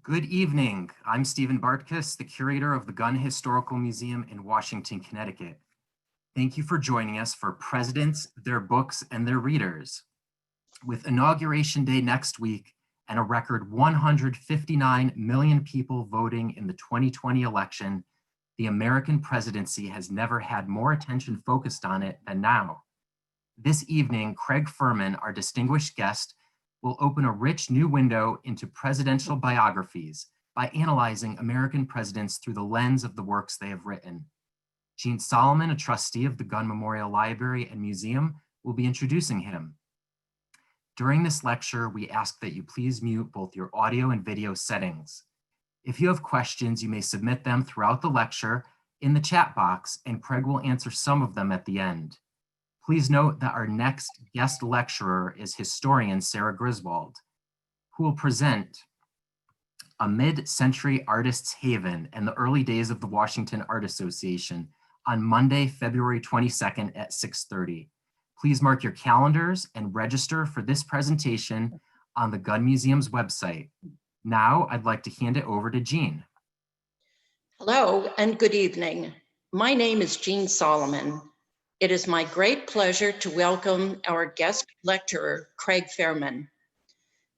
Good evening. I'm Stephen Bartkus, the curator of the Gunn Historical Museum in Washington, Connecticut. Thank you for joining us for Presidents, Their Books, and Their Readers. With Inauguration Day next week and a record 159 million people voting in the 2020 election, the American presidency has never had more attention focused on it than now. This evening, Craig Fehrman, our distinguished guest, will open a rich new window into presidential biographies by analyzing American presidents through the lens of the works they have written. Gene Solomon, a trustee of the Gunn Memorial Library and Museum, will be introducing him. During this lecture, we ask that you please mute both your audio and video settings. If you have questions, you may submit them throughout the lecture in the chat box, and Craig will answer some of them at the end. Please note that our next guest lecturer is historian Sarah Griswold, who will present A Mid-Century Artist's Haven and the Early Days of the Washington Art Association on Monday, February 22nd at 6:30. Please mark your calendars and register for this presentation on the Gunn Museum's website. Now I'd like to hand it over to Jean. Hello and good evening. My name is Gene Solomon. It is my great pleasure to welcome our guest lecturer, Craig Fehrman.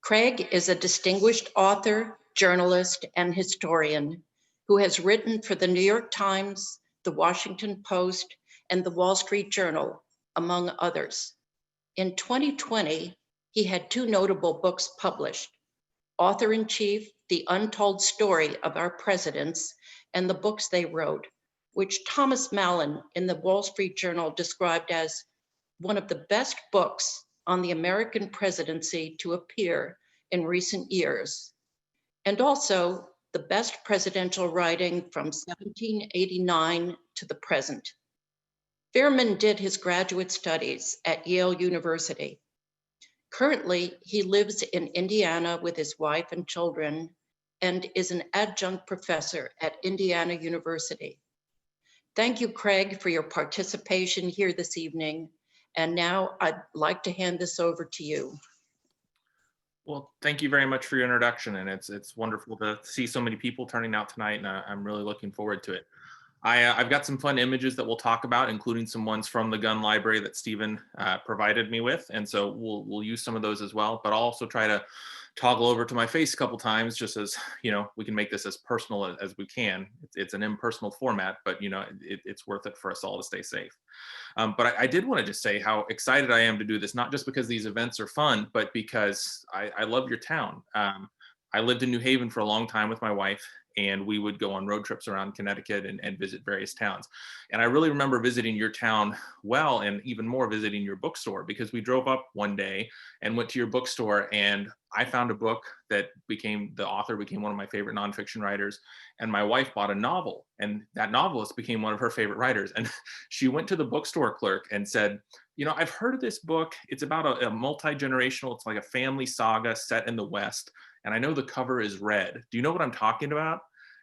Craig is a distinguished author, journalist, and historian who has written for the New York Times, the Washington Post, and the Wall Street Journal, among others. In 2020, he had two notable books published, Author-in-Chief, The Untold Story of Our Presidents, and the books they wrote, which Thomas Mallon in the Wall Street Journal described as one of the best books on the American presidency to appear in recent years, and also the best presidential writing from 1789 to the present. Fehrman did his graduate studies at Yale University. Currently, he lives in Indiana with his wife and children and is an adjunct professor at Indiana University. Thank you, Craig, for your participation here this evening. And now I'd like to hand this over to you. Well, thank you very much for your introduction. And it's wonderful to see so many people turning out tonight, and I'm really looking forward to it. I've got some fun images that we'll talk about, including some ones from the Gunn Library that Stephen provided me with. And so we'll use some of those as well, but I'll also try to toggle over to my face a couple times, just as, you know, we can make this as personal as we can. It's an impersonal format, but, you know, it's worth it for us all to stay safe. But I did want to just say how excited I am to do this, not just because these events are fun, but because I love your town. I lived in New Haven for a long time with my wife, and we would go on road trips around Connecticut and visit various towns. And I really remember visiting your town well, and even more visiting your bookstore, because we drove up one day and went to your bookstore, and I found a book that the author became one of my favorite nonfiction writers, and my wife bought a novel, and that novelist became one of her favorite writers. And she went to the bookstore clerk and said, you know, I've heard of this book. It's about a multi-generational, it's like a family saga set in the West. And I know the cover is red. Do you know what I'm talking about?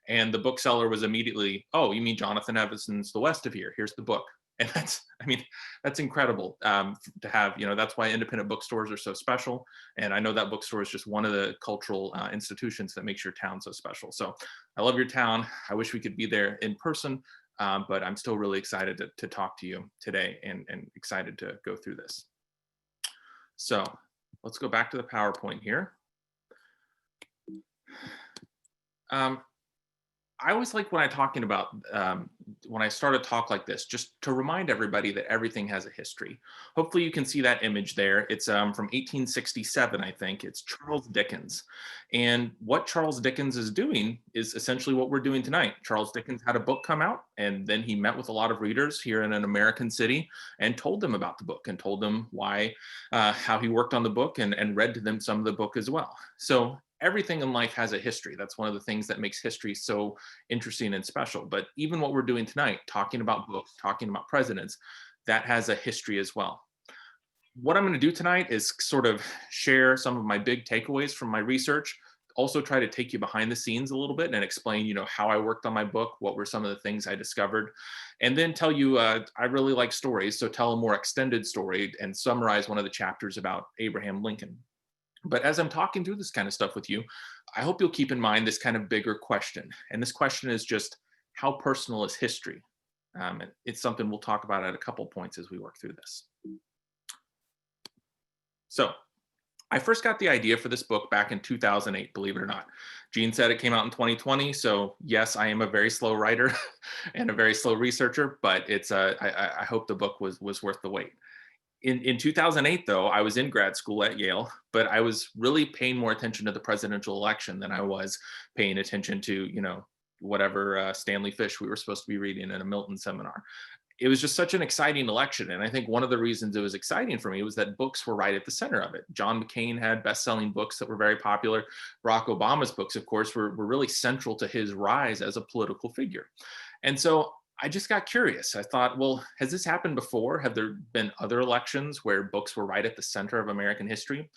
And the bookseller was immediately, oh, you mean Jonathan Evanson's The West of Here? Here's the book. And that's incredible to have, you know, that's why independent bookstores are so special. And I know that bookstore is just one of the cultural institutions that makes your town so special. So I love your town. I wish we could be there in person, but I'm still really excited to talk to you today and excited to go through this. So let's go back to the PowerPoint here. I always like when I'm talking about, when I start a talk like this, just to remind everybody that everything has a history. Hopefully you can see that image there. It's from 1867, I think. It's Charles Dickens. And what Charles Dickens is doing is essentially what we're doing tonight. Charles Dickens had a book come out, and then he met with a lot of readers here in an American city and told them about the book and told them why, how he worked on the book, and read to them some of the book as well. So everything in life has a history. That's one of the things that makes history so interesting and special. But even what we're doing tonight, talking about books, talking about presidents, that has a history as well. What I'm going to do tonight is sort of share some of my big takeaways from my research, also try to take you behind the scenes a little bit and explain, you know, how I worked on my book, what were some of the things I discovered, and then tell you, I really like stories, so tell a more extended story and summarize one of the chapters about Abraham Lincoln. But as I'm talking through this kind of stuff with you, I hope you'll keep in mind this kind of bigger question. And this question is just, how personal is history? It's something we'll talk about at a couple points as we work through this. So I first got the idea for this book back in 2008, believe it or not. Jean said it came out in 2020. So yes, I am a very slow writer and a very slow researcher, but I hope the book was worth the wait. In 2008, though, I was in grad school at Yale, but I was really paying more attention to the presidential election than I was paying attention to, whatever Stanley Fish we were supposed to be reading in a Milton seminar. It was just such an exciting election. And I think one of the reasons it was exciting for me was that books were right at the center of it. John McCain had best-selling books that were very popular. Barack Obama's books, of course, were really central to his rise as a political figure. And so I just got curious. I thought, well, has this happened before? Have there been other elections where books were right at the center of American history?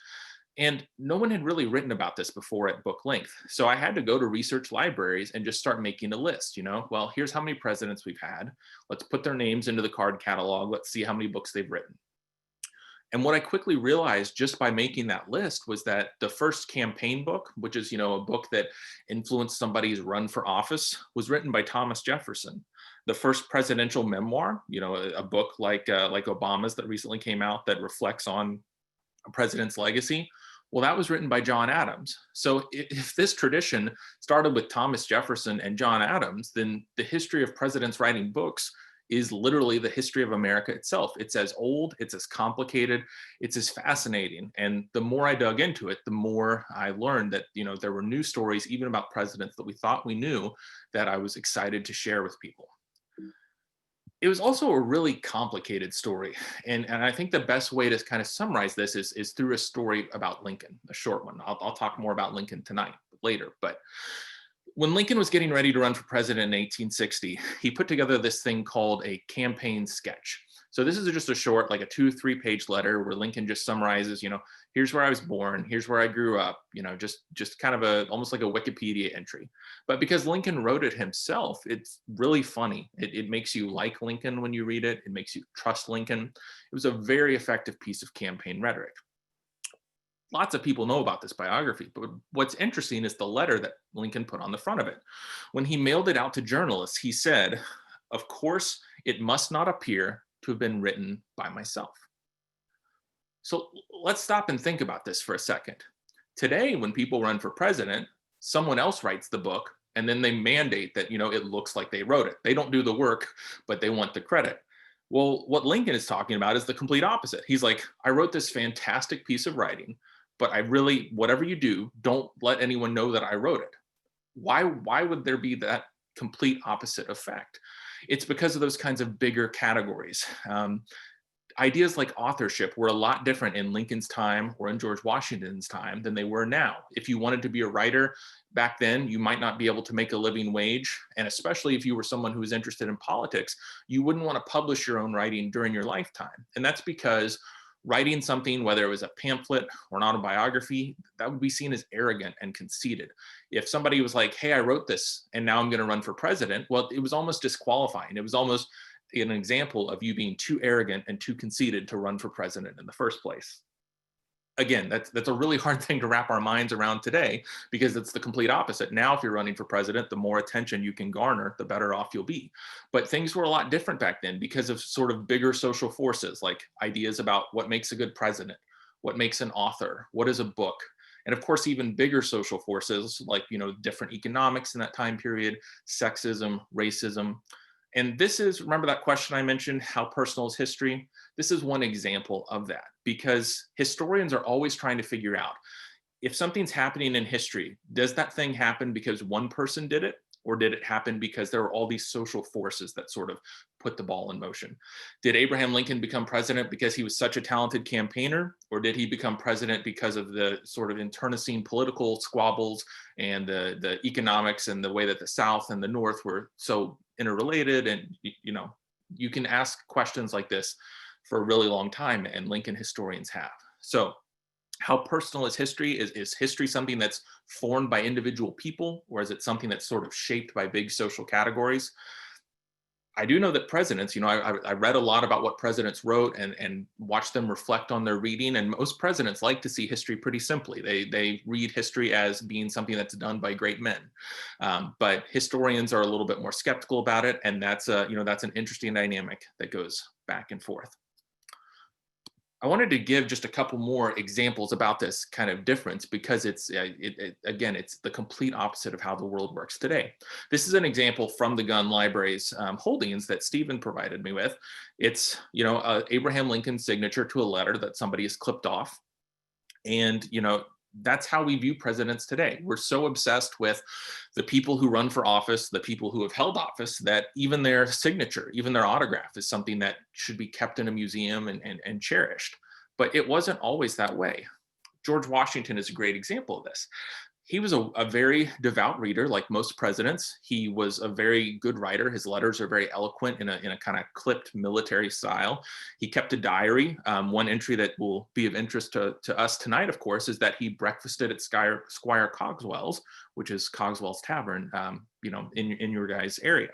And no one had really written about this before at book length. So I had to go to research libraries and just start making a list, well, here's how many presidents we've had. Let's put their names into the card catalog. Let's see how many books they've written. And what I quickly realized just by making that list was that the first campaign book, which is, a book that influenced somebody's run for office, was written by Thomas Jefferson. The first presidential memoir, a book like Obama's that recently came out that reflects on a president's legacy, well, that was written by John Adams. So if this tradition started with Thomas Jefferson and John Adams, then the history of presidents writing books is literally the history of America itself. It's as old, it's as complicated, it's as fascinating. And the more I dug into it, the more I learned that, there were new stories, even about presidents that we thought we knew, that I was excited to share with people. It was also a really complicated story. And I think the best way to kind of summarize this is through a story about Lincoln, a short one. I'll talk more about Lincoln tonight, later. But when Lincoln was getting ready to run for president in 1860, he put together this thing called a campaign sketch. So this is just a short, like a 2-3 page letter where Lincoln just summarizes, here's where I was born, here's where I grew up, just kind of almost like a Wikipedia entry. But because Lincoln wrote it himself, it's really funny. It makes you like Lincoln when you read it. It makes you trust Lincoln. It was a very effective piece of campaign rhetoric. Lots of people know about this biography, but what's interesting is the letter that Lincoln put on the front of it. When he mailed it out to journalists, he said, "Of course, it must not appear to have been written by myself." So let's stop and think about this for a second. Today, when people run for president, someone else writes the book, and then they mandate that, it looks like they wrote it. They don't do the work, but they want the credit. Well, what Lincoln is talking about is the complete opposite. He's like, I wrote this fantastic piece of writing, but I really, whatever you do, don't let anyone know that I wrote it. Why would there be that complete opposite effect? It's because of those kinds of bigger categories. Ideas like authorship were a lot different in Lincoln's time or in George Washington's time than they were now. If you wanted to be a writer back then, you might not be able to make a living wage. And especially if you were someone who was interested in politics, you wouldn't want to publish your own writing during your lifetime. And that's because writing something, whether it was a pamphlet or an autobiography, that would be seen as arrogant and conceited. If somebody was like, hey, I wrote this and now I'm going to run for president, well, it was almost disqualifying. It was almost an example of you being too arrogant and too conceited to run for president in the first place. Again, that's a really hard thing to wrap our minds around today, because it's the complete opposite. Now, if you're running for president, the more attention you can garner, the better off you'll be. But things were a lot different back then because of sort of bigger social forces, like ideas about what makes a good president, what makes an author, what is a book. And of course, even bigger social forces like, different economics in that time period, sexism, racism. And this is, remember that question I mentioned, how personal is history? This is one example of that, because historians are always trying to figure out, if something's happening in history, does that thing happen because one person did it? Or did it happen because there were all these social forces that sort of put the ball in motion? Did Abraham Lincoln become president because he was such a talented campaigner? Or did he become president because of the sort of internecine political squabbles and the economics and the way that the South and the North were so interrelated? And, you can ask questions like this for a really long time, and Lincoln historians have. So how personal is history? Is history something that's formed by individual people, or is it something that's sort of shaped by big social categories? I do know that presidents, I read a lot about what presidents wrote and watched them reflect on their reading. And most presidents like to see history pretty simply. They read history as being something that's done by great men. But historians are a little bit more skeptical about it. And that's an interesting dynamic that goes back and forth. I wanted to give just a couple more examples about this kind of difference because again, it's the complete opposite of how the world works today. This is an example from the Gunn Library's holdings that Stephen provided me with. It's, Abraham Lincoln's signature to a letter that somebody has clipped off. And, that's how we view presidents today. We're so obsessed with the people who run for office, the people who have held office, that even their signature, even their autograph is something that should be kept in a museum and cherished. But it wasn't always that way. George Washington is a great example of this. He was a very devout reader, like most presidents. He was a very good writer. His letters are very eloquent in a kind of clipped military style. He kept a diary. One entry that will be of interest to us tonight, of course, is that he breakfasted at Squire Cogswell's, which is Cogswell's Tavern, in your guys' area.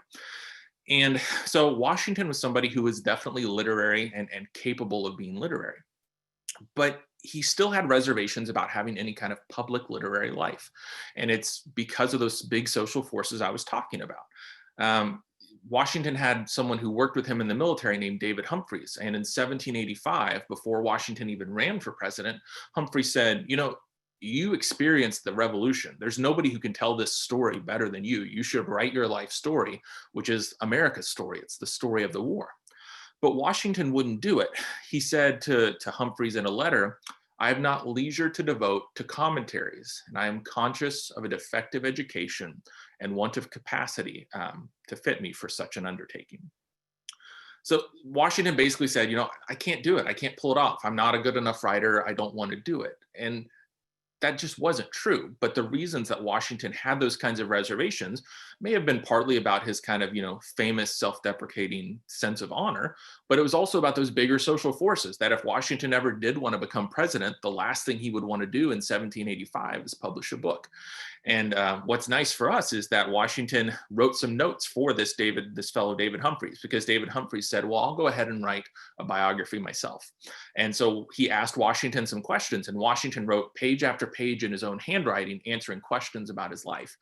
And so Washington was somebody who was definitely literary and capable of being literary. But he still had reservations about having any kind of public literary life. And it's because of those big social forces I was talking about. Washington had someone who worked with him in the military named David Humphries. And in 1785, before Washington even ran for president, Humphries said, you experienced the revolution. There's nobody who can tell this story better than you. You should write your life story, which is America's story. It's the story of the war. But Washington wouldn't do it. He said to Humphries in a letter, I have not leisure to devote to commentaries, and I am conscious of a defective education and want of capacity to fit me for such an undertaking. So Washington basically said, I can't do it. I can't pull it off. I'm not a good enough writer. I don't want to do it. And that just wasn't true. But the reasons that Washington had those kinds of reservations may have been partly about his kind of, famous self-deprecating sense of honor, but it was also about those bigger social forces that if Washington ever did want to become president, the last thing he would want to do in 1785 is publish a book. And what's nice for us is that Washington wrote some notes for this fellow David Humphries, because David Humphries said, well, I'll go ahead and write a biography myself. And so he asked Washington some questions, and Washington wrote page after page in his own handwriting, answering questions about his life.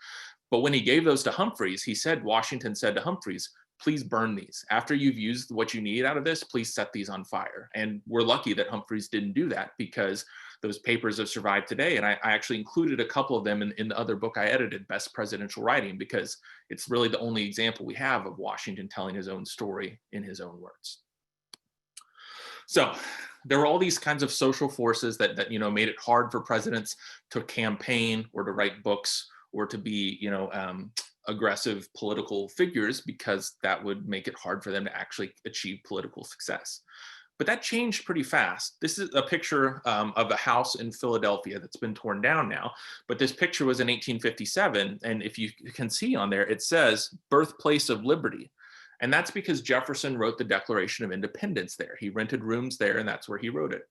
But when he gave those to Humphries, Washington said to Humphries, please burn these. After you've used what you need out of this, please set these on fire. And we're lucky that Humphries didn't do that, because those papers have survived today. And I actually included a couple of them in the other book I edited, Best Presidential Writing, because it's really the only example we have of Washington telling his own story in his own words. So there were all these kinds of social forces that made it hard for presidents to campaign or to write books or to be, aggressive political figures, because that would make it hard for them to actually achieve political success. But that changed pretty fast. This is a picture of a house in Philadelphia that's been torn down now, but this picture was in 1857. And if you can see on there, it says Birthplace of Liberty. And that's because Jefferson wrote the Declaration of Independence there. He rented rooms there, and that's where he wrote it.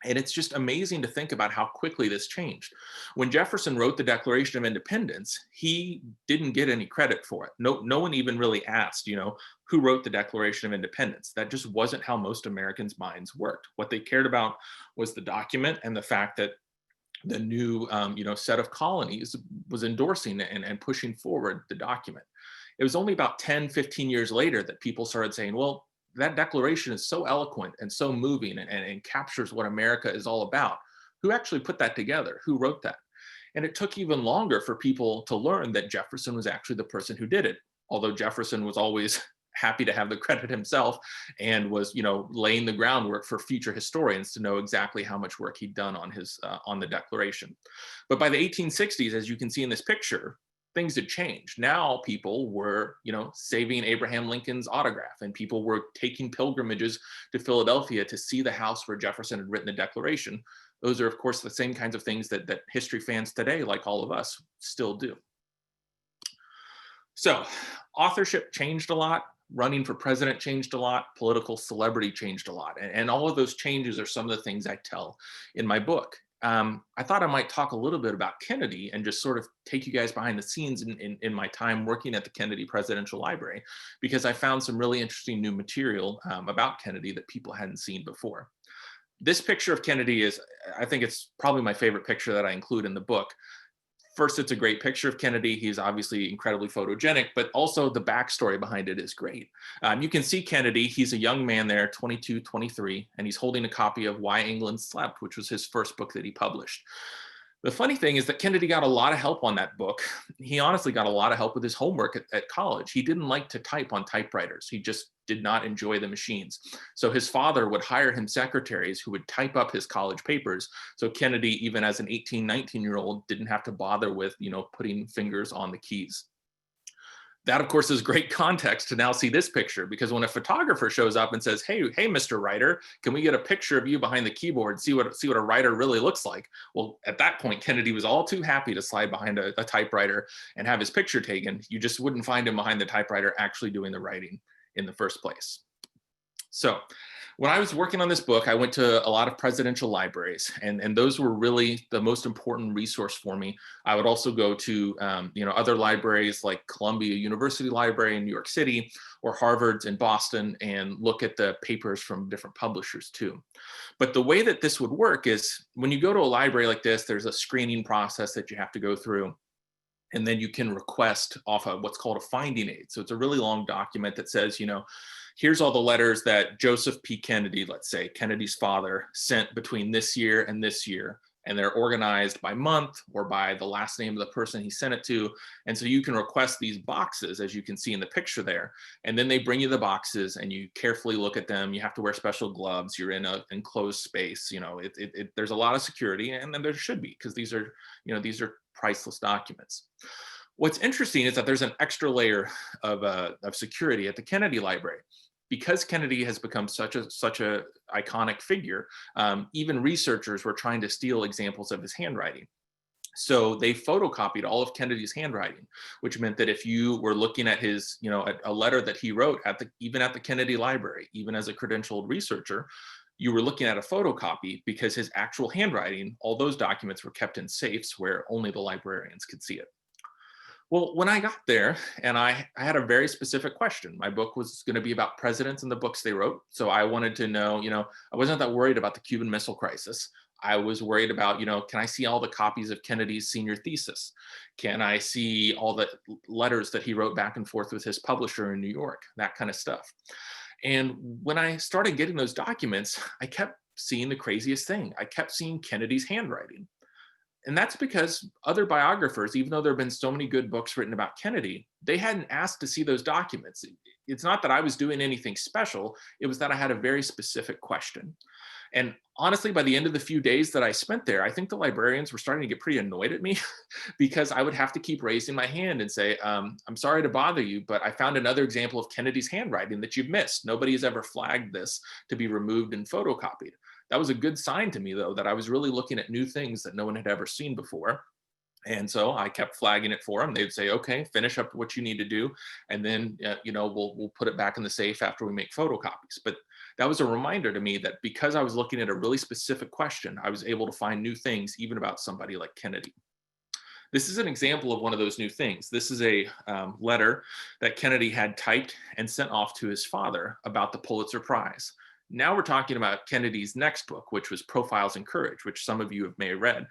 And it's just amazing to think about how quickly this changed. When Jefferson wrote the Declaration of Independence, he didn't get any credit for it. No one even really asked, who wrote the Declaration of Independence. That just wasn't how most Americans' minds worked. What they cared about was the document and the fact that the new set of colonies was endorsing and pushing forward the document. It was only about 10, 15 years later that people started saying, well, that declaration is so eloquent and so moving and captures what America is all about. Who actually put that together? Who wrote that? And it took even longer for people to learn that Jefferson was actually the person who did it. Although Jefferson was always happy to have the credit himself and was, laying the groundwork for future historians to know exactly how much work he'd done on the Declaration. But by the 1860s, as you can see in this picture, things had changed. Now people were, saving Abraham Lincoln's autograph, and people were taking pilgrimages to Philadelphia to see the house where Jefferson had written the Declaration. Those are, of course, the same kinds of things that history fans today, like all of us, still do. So authorship changed a lot. Running for president changed a lot. Political celebrity changed a lot. And all of those changes are some of the things I tell in my book. I thought I might talk a little bit about Kennedy and just sort of take you guys behind the scenes in my time working at the Kennedy Presidential Library, because I found some really interesting new material about Kennedy that people hadn't seen before. This picture of Kennedy is, I think it's probably my favorite picture that I include in the book. First, it's a great picture of Kennedy. He's obviously incredibly photogenic, but also the backstory behind it is great. You can see Kennedy, he's a young man there, 22, 23, and he's holding a copy of Why England Slept, which was his first book that he published. The funny thing is that Kennedy got a lot of help on that book. He honestly got a lot of help with his homework at college. He didn't like to type on typewriters. He just did not enjoy the machines. So his father would hire him secretaries who would type up his college papers. So Kennedy, even as an 18, 19-year-old, didn't have to bother with, putting fingers on the keys. That, of course, is great context to now see this picture, because when a photographer shows up and says, hey, Mr. Writer, can we get a picture of you behind the keyboard, see what a writer really looks like? Well, at that point, Kennedy was all too happy to slide behind a typewriter and have his picture taken. You just wouldn't find him behind the typewriter actually doing the writing in the first place. So when I was working on this book, I went to a lot of presidential libraries, and those were really the most important resource for me. I would also go to other libraries like Columbia University Library in New York City or Harvard's in Boston, and look at the papers from different publishers too. But the way that this would work is, when you go to a library like this, there's a screening process that you have to go through. And then you can request off of what's called a finding aid. So it's a really long document that says, here's all the letters that Joseph P. Kennedy, let's say, Kennedy's father, sent between this year and this year. And they're organized by month or by the last name of the person he sent it to. And so you can request these boxes, as you can see in the picture there. And then they bring you the boxes and you carefully look at them. You have to wear special gloves. You're in an enclosed space. There's a lot of security, and then there should be, because these are priceless documents. What's interesting is that there's an extra layer of security at the Kennedy Library. Because Kennedy has become such a iconic figure, even researchers were trying to steal examples of his handwriting. So they photocopied all of Kennedy's handwriting, which meant that if you were looking at his, a letter that he wrote even at the Kennedy Library, even as a credentialed researcher, you were looking at a photocopy, because his actual handwriting, all those documents were kept in safes where only the librarians could see it. Well, when I got there, and I had a very specific question. My book was going to be about presidents and the books they wrote. So I wanted to know, I wasn't that worried about the Cuban Missile Crisis. I was worried about, can I see all the copies of Kennedy's senior thesis? Can I see all the letters that he wrote back and forth with his publisher in New York? That kind of stuff. And when I started getting those documents, I kept seeing the craziest thing. I kept seeing Kennedy's handwriting. And that's because other biographers, even though there have been so many good books written about Kennedy, they hadn't asked to see those documents. It's not that I was doing anything special. It was that I had a very specific question. And honestly, by the end of the few days that I spent there, I think the librarians were starting to get pretty annoyed at me because I would have to keep raising my hand and say, I'm sorry to bother you, but I found another example of Kennedy's handwriting that you've missed. Nobody has ever flagged this to be removed and photocopied. That was a good sign to me, though, that I was really looking at new things that no one had ever seen before. And so I kept flagging it for them. They'd say, okay, finish up what you need to do. And then, we'll put it back in the safe after we make photocopies. But that was a reminder to me that because I was looking at a really specific question, I was able to find new things, even about somebody like Kennedy. This is an example of one of those new things. This is a letter that Kennedy had typed and sent off to his father about the Pulitzer Prize. Now we're talking about Kennedy's next book, which was Profiles in Courage, which some of you may have read.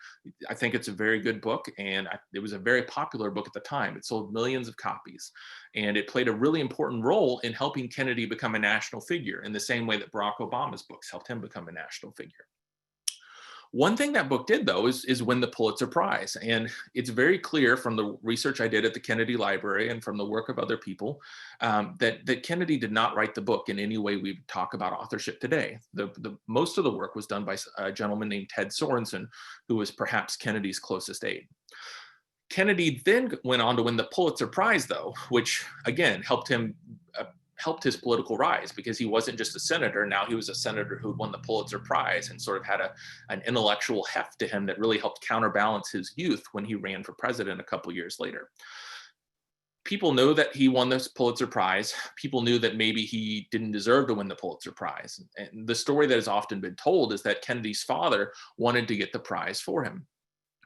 I think it's a very good book, and it was a very popular book at the time. It sold millions of copies, and it played a really important role in helping Kennedy become a national figure in the same way that Barack Obama's books helped him become a national figure. One thing that book did, though, is win the Pulitzer Prize. And it's very clear from the research I did at the Kennedy Library and from the work of other people that Kennedy did not write the book in any way we talk about authorship today. Most of the work was done by a gentleman named Ted Sorensen, who was perhaps Kennedy's closest aide. Kennedy then went on to win the Pulitzer Prize, though, which, again, helped his political rise, because he wasn't just a senator. Now he was a senator who won the Pulitzer Prize and sort of had an intellectual heft to him that really helped counterbalance his youth when he ran for president a couple years later. people know that he won this Pulitzer Prize. People knew that maybe he didn't deserve to win the Pulitzer Prize. And the story that has often been told is that Kennedy's father wanted to get the prize for him.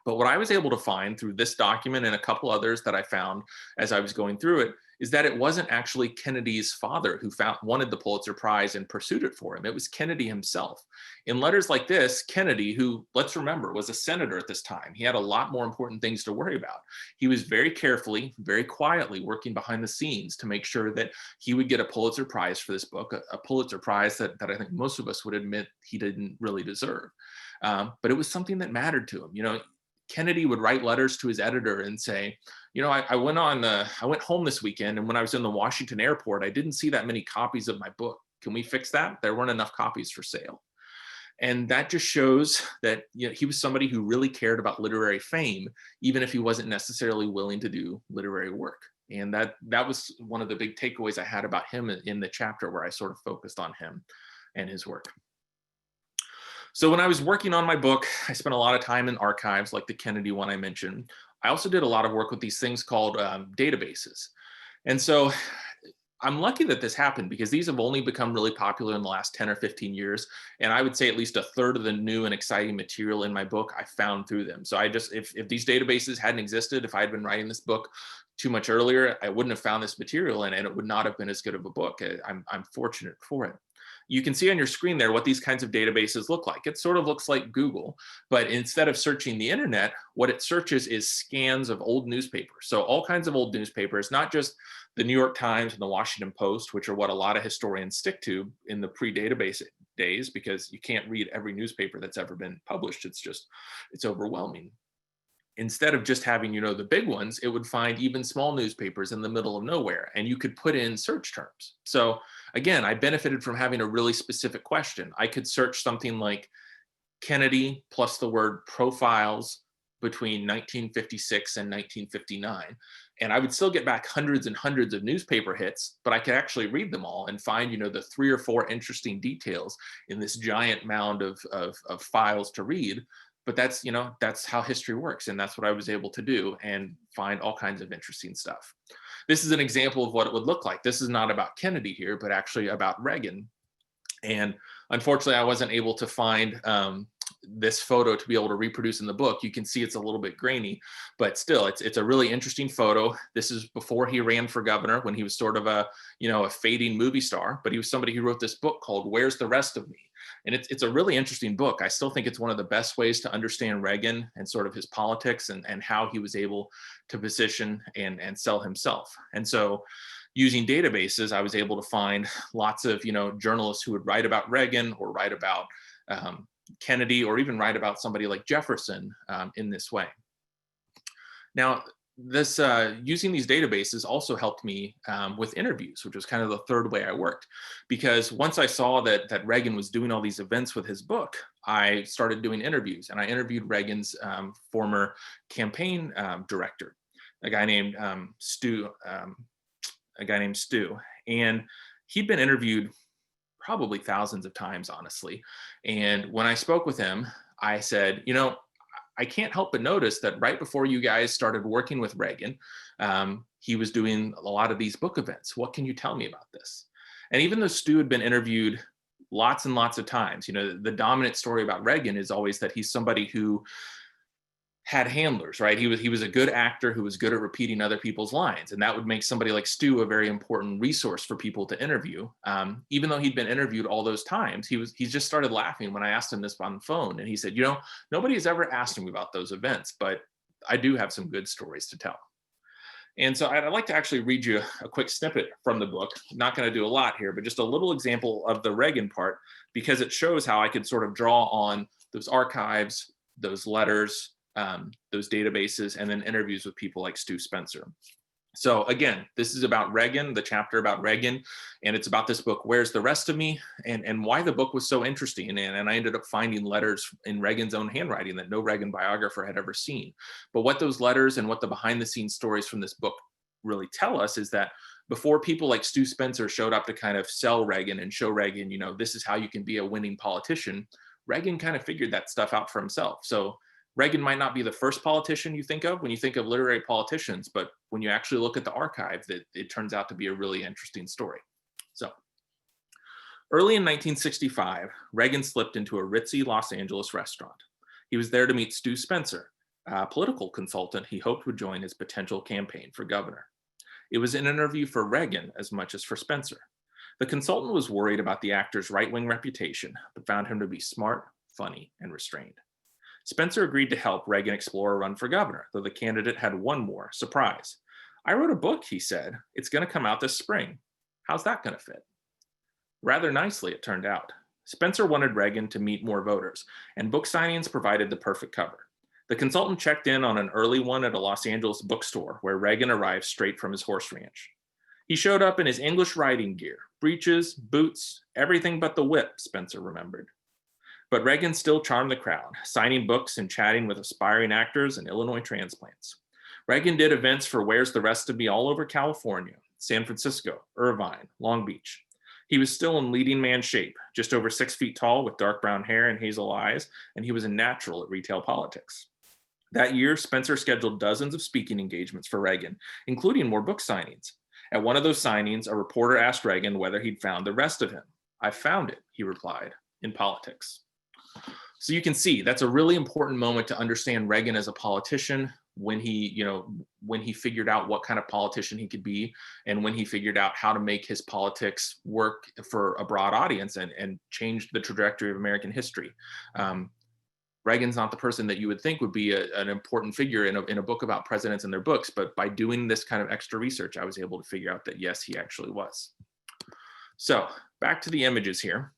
But what I was able to find through this document and a couple others that I found as I was going through it is that it wasn't actually Kennedy's father who wanted the Pulitzer Prize and pursued it for him. It was Kennedy himself. In letters like this, Kennedy, who, let's remember, was a senator at this time, he had a lot more important things to worry about. He was very carefully, very quietly working behind the scenes to make sure that he would get a Pulitzer Prize for this book, a Pulitzer Prize that I think most of us would admit he didn't really deserve. But it was something that mattered to him. You know, Kennedy would write letters to his editor and say, you know, I went home this weekend, and when I was in the Washington airport, I didn't see that many copies of my book. Can we fix that? There weren't enough copies for sale. And that just shows that, you know, he was somebody who really cared about literary fame, even if he wasn't necessarily willing to do literary work. And that was one of the big takeaways I had about him in the chapter where I sort of focused on him and his work. So when I was working on my book, I spent a lot of time in archives like the Kennedy one I mentioned. I also did a lot of work with these things called databases. And so I'm lucky that this happened because these have only become really popular in the last 10 or 15 years. And I would say at least a third of the new and exciting material in my book I found through them. So if these databases hadn't existed, if I had been writing this book too much earlier, I wouldn't have found this material and it would not have been as good of a book. I'm fortunate for it. You can see on your screen there what these kinds of databases look like. It sort of looks like Google, but instead of searching the internet, what it searches is scans of old newspapers. So all kinds of old newspapers, not just the New York Times and the Washington Post, which are what a lot of historians stick to in the pre-database days, because you can't read every newspaper that's ever been published. It's overwhelming. Instead of just having, you know, the big ones, it would find even small newspapers in the middle of nowhere, and you could put in search terms. So again, I benefited from having a really specific question. I could search something like Kennedy plus the word profiles between 1956 and 1959. And I would still get back hundreds and hundreds of newspaper hits, but I could actually read them all and find, you know, the 3 or 4 interesting details in this giant mound of files to read. But that's, you know, that's how history works. And that's what I was able to do and find all kinds of interesting stuff. This is an example of what it would look like. This is not about Kennedy here, but actually about Reagan. And unfortunately, I wasn't able to find this photo to be able to reproduce in the book. You can see it's a little bit grainy, but still, it's a really interesting photo. This is before he ran for governor, when he was sort of a fading movie star, but he was somebody who wrote this book called Where's the Rest of Me? And it's a really interesting book. I still think it's one of the best ways to understand Reagan and sort of his politics and how he was able to position and sell himself. And so using databases, I was able to find lots of, you know, journalists who would write about Reagan or write about Kennedy or even write about somebody like Jefferson in this way. Now, this using these databases also helped me with interviews, which was kind of the third way I worked. Because once I saw that Reagan was doing all these events with his book, I started doing interviews, and I interviewed Reagan's former campaign director, a guy named Stu, and he'd been interviewed probably thousands of times, honestly. And when I spoke with him, I said, you know, I can't help but notice that right before you guys started working with Reagan, he was doing a lot of these book events. What can you tell me about this? And even though Stu had been interviewed lots and lots of times, you know, the dominant story about Reagan is always that he's somebody who had handlers, right? He was a good actor who was good at repeating other people's lines. And that would make somebody like Stu a very important resource for people to interview. Even though he'd been interviewed all those times, he just started laughing when I asked him this on the phone. And he said, you know, nobody has ever asked me about those events, but I do have some good stories to tell. And so I'd like to actually read you a quick snippet from the book. I'm not going to do a lot here, but just a little example of the Reagan part, because it shows how I could sort of draw on those archives, those letters, those databases, and then interviews with people like Stu Spencer. So again, this is about Reagan, the chapter about Reagan, and it's about this book, Where's the Rest of Me? And why the book was so interesting. And I ended up finding letters in Reagan's own handwriting that no Reagan biographer had ever seen. But what those letters and what the behind the scenes stories from this book really tell us is that before people like Stu Spencer showed up to kind of sell Reagan and show Reagan, you know, this is how you can be a winning politician, Reagan kind of figured that stuff out for himself. So Reagan might not be the first politician you think of when you think of literary politicians, but when you actually look at the archive, it turns out to be a really interesting story. So early in 1965, Reagan slipped into a ritzy Los Angeles restaurant. He was there to meet Stu Spencer, a political consultant he hoped would join his potential campaign for governor. It was an interview for Reagan as much as for Spencer. The consultant was worried about the actor's right-wing reputation, but found him to be smart, funny, and restrained. Spencer agreed to help Reagan explore a run for governor, though the candidate had one more surprise. "I wrote a book," he said. "It's going to come out this spring. How's that going to fit?" Rather nicely, it turned out. Spencer wanted Reagan to meet more voters, and book signings provided the perfect cover. The consultant checked in on an early one at a Los Angeles bookstore where Reagan arrived straight from his horse ranch. He showed up in his English riding gear, breeches, boots, everything but the whip, Spencer remembered. But Reagan still charmed the crowd, signing books and chatting with aspiring actors and Illinois transplants. Reagan did events for Where's the Rest of Me all over California, San Francisco, Irvine, Long Beach. He was still in leading man shape, just over 6 feet tall with dark brown hair and hazel eyes, and he was a natural at retail politics. That year, Spencer scheduled dozens of speaking engagements for Reagan, including more book signings. At one of those signings, a reporter asked Reagan whether he'd found the rest of him. "I found it," he replied, "in politics." So you can see that's a really important moment to understand Reagan as a politician when he figured out what kind of politician he could be and when he figured out how to make his politics work for a broad audience and change the trajectory of American history. Reagan's not the person that you would think would be an important figure in a book about presidents and their books, but by doing this kind of extra research, I was able to figure out that yes, he actually was. So back to the images here.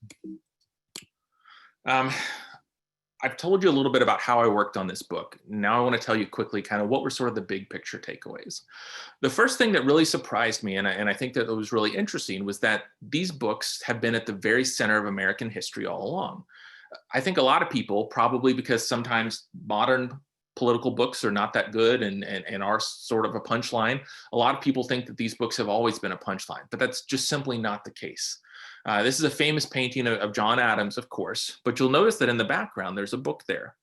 I've told you a little bit about how I worked on this book. Now I want to tell you quickly kind of what were sort of the big picture takeaways. The first thing that really surprised me, and I think that it was really interesting, was that these books have been at the very center of American history all along. I think a lot of people, probably because sometimes modern political books are not that good and are sort of a punchline, a lot of people think that these books have always been a punchline, but that's just simply not the case. This is a famous painting of John Adams, of course, but you'll notice that in the background, there's a book there.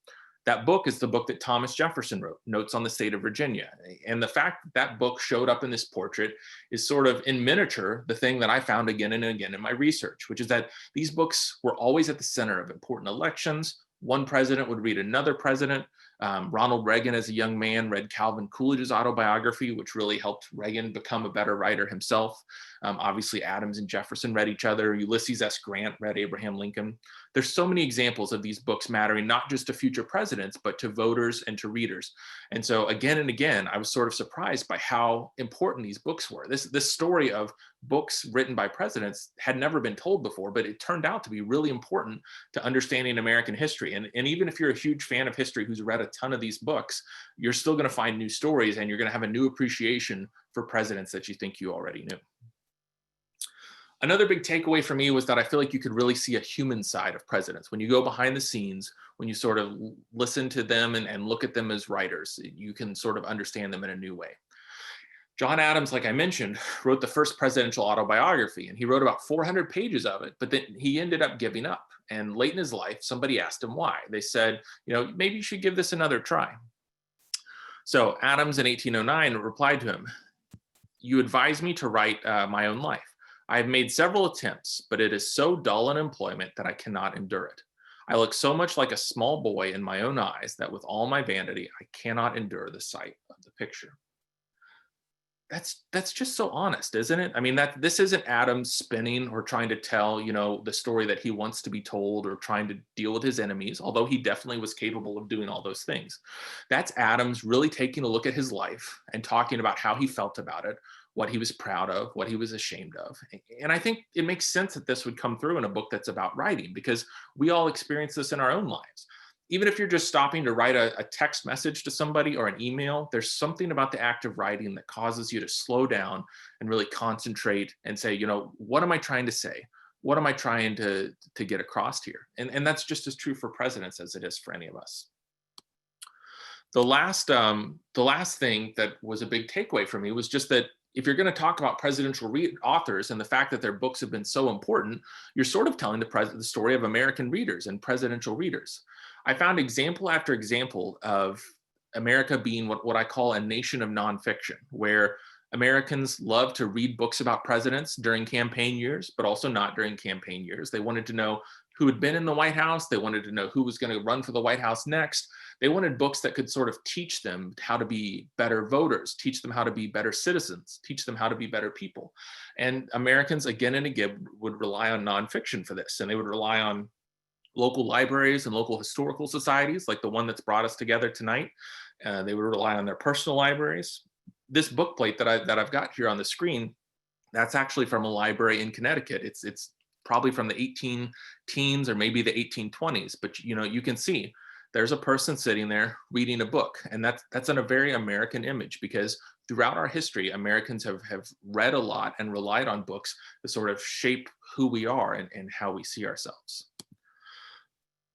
That book is the book that Thomas Jefferson wrote, Notes on the State of Virginia. And the fact that that book showed up in this portrait is sort of in miniature the thing that I found again and again in my research, which is that these books were always at the center of important elections. One president would read another president. Ronald Reagan, as a young man, read Calvin Coolidge's autobiography, which really helped Reagan become a better writer himself. Obviously, Adams and Jefferson read each other. Ulysses S. Grant read Abraham Lincoln. There's so many examples of these books mattering not just to future presidents, but to voters and to readers. And so again and again, I was sort of surprised by how important these books were. This story of books written by presidents had never been told before, but it turned out to be really important to understanding American history. And even if you're a huge fan of history who's read a ton of these books, you're still going to find new stories and you're going to have a new appreciation for presidents that you think you already knew. Another big takeaway for me was that I feel like you could really see a human side of presidents. When you go behind the scenes, when you sort of listen to them and look at them as writers, you can sort of understand them in a new way. John Adams, like I mentioned, wrote the first presidential autobiography, and he wrote about 400 pages of it, but then he ended up giving up. And late in his life, somebody asked him why. They said, maybe you should give this another try. So Adams in 1809 replied to him, "You advise me to write my own life. I have made several attempts, but it is so dull an employment that I cannot endure it. I look so much like a small boy in my own eyes that with all my vanity, I cannot endure the sight of the picture." That's just so honest, isn't it? I mean, this isn't Adams spinning or trying to tell, the story that he wants to be told or trying to deal with his enemies, although he definitely was capable of doing all those things. That's Adams really taking a look at his life and talking about how he felt about it, what he was proud of, what he was ashamed of. And I think it makes sense that this would come through in a book that's about writing, because we all experience this in our own lives. Even if you're just stopping to write a text message to somebody or an email, there's something about the act of writing that causes you to slow down and really concentrate and say, what am I trying to say? What am I trying to get across here? And that's just as true for presidents as it is for any of us. The last thing that was a big takeaway for me was just that if you're going to talk about presidential authors and the fact that their books have been so important, you're sort of telling the story of American readers and presidential readers. I found example after example of America being what I call a nation of nonfiction, where Americans love to read books about presidents during campaign years, but also not during campaign years. They wanted to know who had been in the White House. They wanted to know who was going to run for the White House next. They wanted books that could sort of teach them how to be better voters, teach them how to be better citizens, teach them how to be better people. And Americans again and again would rely on nonfiction for this. And they would rely on local libraries and local historical societies, like the one that's brought us together tonight. They would rely on their personal libraries. This book plate that I've got here on the screen, that's actually from a library in Connecticut. It's probably from the 18 teens or maybe the 1820s, but you can see there's a person sitting there reading a book, and that's in a very American image, because throughout our history, Americans have read a lot and relied on books to sort of shape who we are and how we see ourselves.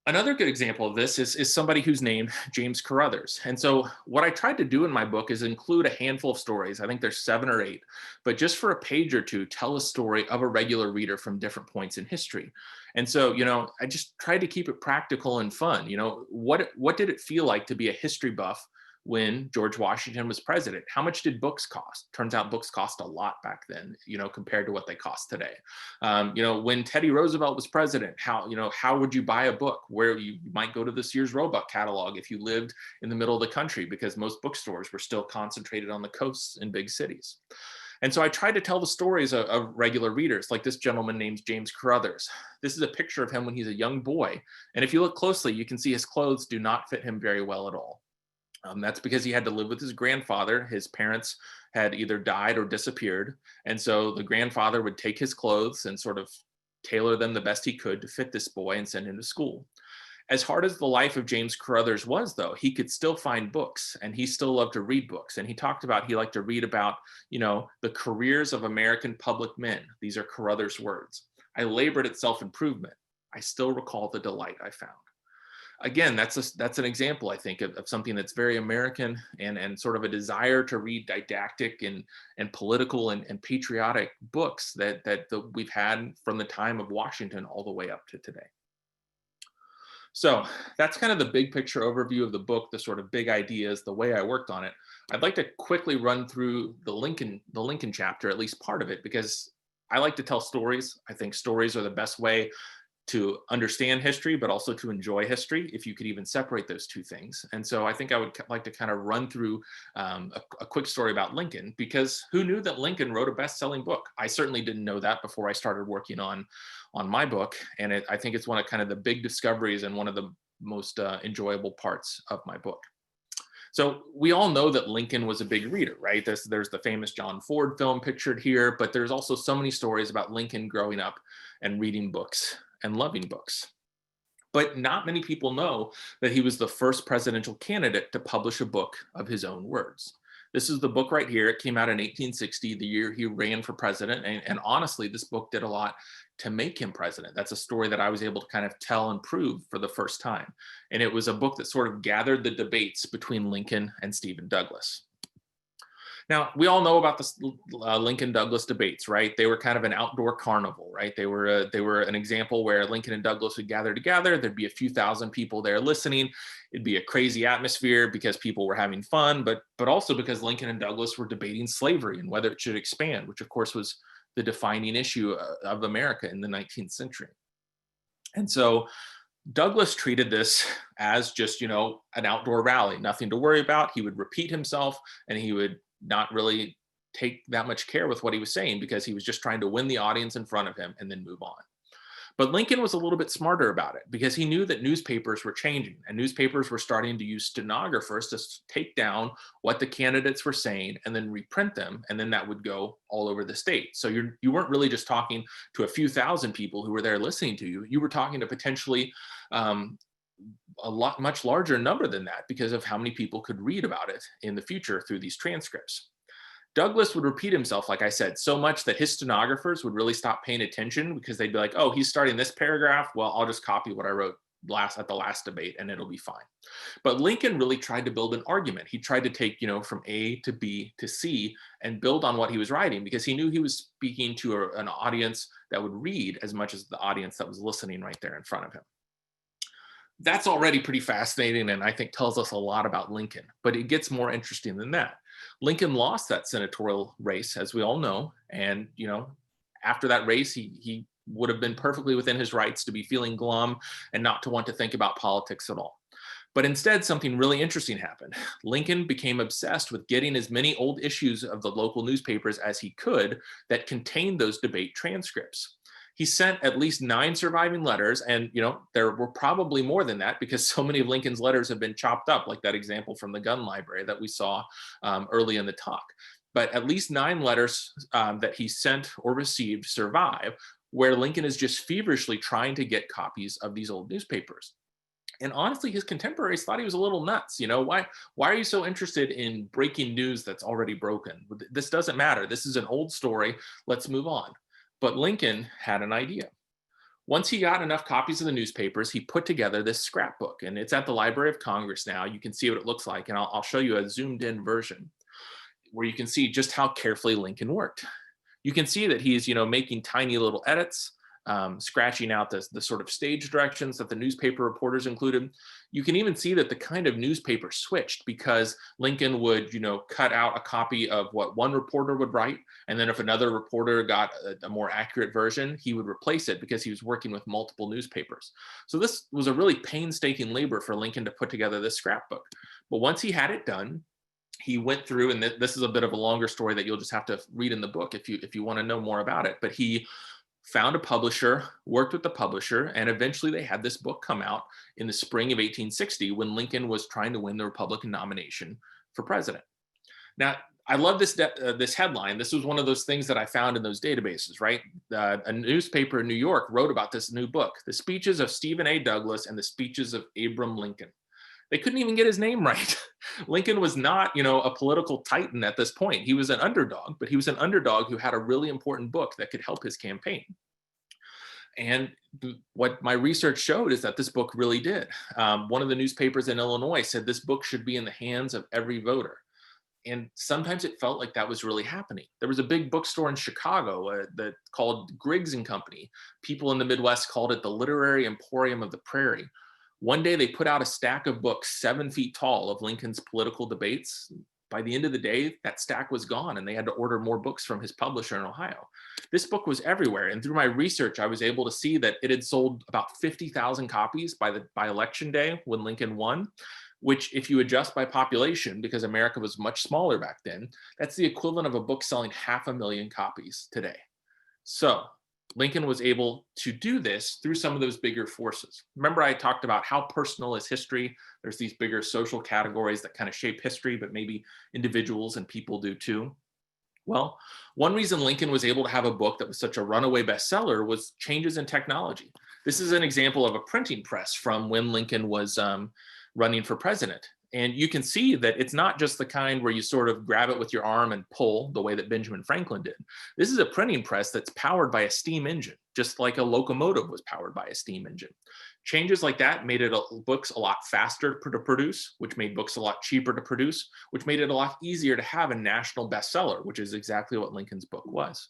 Another good example of this is somebody who's named James Carruthers. And so what I tried to do in my book is include a handful of stories. I think there's 7 or 8, but just for a page or two, tell a story of a regular reader from different points in history. And so, I just tried to keep it practical and fun. What did it feel like to be a history buff when George Washington was president? How much did books cost? Turns out books cost a lot back then, compared to what they cost today. When Teddy Roosevelt was president, how would you buy a book? Where you might go to the Sears Roebuck catalog if you lived in the middle of the country, because most bookstores were still concentrated on the coasts in big cities. And so I tried to tell the stories of regular readers, like this gentleman named James Carruthers. This is a picture of him when he's a young boy. And if you look closely, you can see his clothes do not fit him very well at all. That's because he had to live with his grandfather. His parents had either died or disappeared. And so the grandfather would take his clothes and sort of tailor them the best he could to fit this boy and send him to school. As hard as the life of James Carruthers was, though, he could still find books, and he still loved to read books. And he talked about, he liked to read about, the careers of American public men. These are Carruthers' words. I labored at self-improvement. I still recall the delight I found. Again, that's an example, I think, of something that's very American and sort of a desire to read didactic and political and patriotic books that we've had from the time of Washington all the way up to today. So that's kind of the big picture overview of the book, the sort of big ideas, the way I worked on it. I'd like to quickly run through the Lincoln chapter, at least part of it, because I like to tell stories. I think stories are the best way to understand history, but also to enjoy history, if you could even separate those two things. And so I think I would like to kind of run through a quick story about Lincoln, because who knew that Lincoln wrote a best-selling book? I certainly didn't know that before I started working on my book. And I think it's one of kind of the big discoveries and one of the most enjoyable parts of my book. So we all know that Lincoln was a big reader, right? There's the famous John Ford film pictured here, but there's also so many stories about Lincoln growing up and reading books and loving books. But not many people know that he was the first presidential candidate to publish a book of his own words. This is the book right here. It came out in 1860, the year he ran for president. And honestly, this book did a lot to make him president. That's a story that I was able to kind of tell and prove for the first time. And it was a book that sort of gathered the debates between Lincoln and Stephen Douglas. Now, we all know about the Lincoln-Douglas debates, right? They were kind of an outdoor carnival, right? They were an example where Lincoln and Douglas would gather together. There'd be a few thousand people there listening. It'd be a crazy atmosphere because people were having fun, but also because Lincoln and Douglas were debating slavery and whether it should expand, which of course was the defining issue of America in the 19th century. And so Douglas treated this as just, an outdoor rally, nothing to worry about. He would repeat himself and he would not really take that much care with what he was saying because he was just trying to win the audience in front of him and then move on. But Lincoln was a little bit smarter about it because he knew that newspapers were changing and newspapers were starting to use stenographers to take down what the candidates were saying and then reprint them. And then that would go all over the state. So you weren't really just talking to a few thousand people who were there listening to you. You were talking to potentially much larger number than that because of how many people could read about it in the future through these transcripts. Douglas would repeat himself, like I said, so much that his stenographers would really stop paying attention because they'd be like, oh, he's starting this paragraph. Well, I'll just copy what I wrote at the last debate, and it'll be fine. But Lincoln really tried to build an argument. He tried to take, from A to B to C and build on what he was writing, because he knew he was speaking to an audience that would read as much as the audience that was listening right there in front of him. That's already pretty fascinating, and I think tells us a lot about Lincoln, but it gets more interesting than that. Lincoln lost that senatorial race, as we all know, and after that race, he would have been perfectly within his rights to be feeling glum and not to want to think about politics at all. But instead, something really interesting happened. Lincoln became obsessed with getting as many old issues of the local newspapers as he could that contained those debate transcripts. He sent at least 9 surviving letters, and there were probably more than that, because so many of Lincoln's letters have been chopped up, like that example from the Gunn Library that we saw early in the talk. But at least 9 letters that he sent or received survive, where Lincoln is just feverishly trying to get copies of these old newspapers. And honestly, his contemporaries thought he was a little nuts. Why are you so interested in breaking news that's already broken? This doesn't matter. This is an old story. Let's move on. But Lincoln had an idea. Once he got enough copies of the newspapers, he put together this scrapbook, and it's at the Library of Congress now. You can see what it looks like, and I'll show you a zoomed in version where you can see just how carefully Lincoln worked. You can see that he's, making tiny little edits, scratching out the sort of stage directions that the newspaper reporters included. You can even see that the kind of newspaper switched, because Lincoln would, cut out a copy of what one reporter would write. And then if another reporter got a more accurate version, he would replace it, because he was working with multiple newspapers. So this was a really painstaking labor for Lincoln to put together this scrapbook. But once he had it done, he went through, and this is a bit of a longer story that you'll just have to read in the book if you want to know more about it. But he found a publisher, worked with the publisher, and eventually they had this book come out in the spring of 1860, when Lincoln was trying to win the Republican nomination for president. Now, I love this headline. This was one of those things that I found in those databases, right? A newspaper in New York wrote about this new book, The Speeches of Stephen A. Douglas and the Speeches of Abram Lincoln. They couldn't even get his name right. Lincoln was not, a political titan at this point. He was an underdog, but he was an underdog who had a really important book that could help his campaign. And what my research showed is that this book really did. One of the newspapers in Illinois said this book should be in the hands of every voter. And sometimes it felt like that was really happening. There was a big bookstore in Chicago that called Griggs and Company. People in the Midwest called it the Literary Emporium of the Prairie. One day they put out a stack of books 7 feet tall of Lincoln's political debates. By the end of the day, that stack was gone, and they had to order more books from his publisher in Ohio. This book was everywhere, and through my research, I was able to see that it had sold about 50,000 copies by election day when Lincoln won, which, if you adjust by population, because America was much smaller back then, that's the equivalent of a book selling 500,000 copies today. So Lincoln was able to do this through some of those bigger forces. Remember, I talked about how personal is history. There's these bigger social categories that kind of shape history, but maybe individuals and people do too. Well, one reason Lincoln was able to have a book that was such a runaway bestseller was changes in technology. This is an example of a printing press from when Lincoln was running for president. And you can see that it's not just the kind where you sort of grab it with your arm and pull the way that Benjamin Franklin did. This is a printing press that's powered by a steam engine, just like a locomotive was powered by a steam engine. Changes like that made books a lot faster to produce, which made books a lot cheaper to produce, which made it a lot easier to have a national bestseller, which is exactly what Lincoln's book was.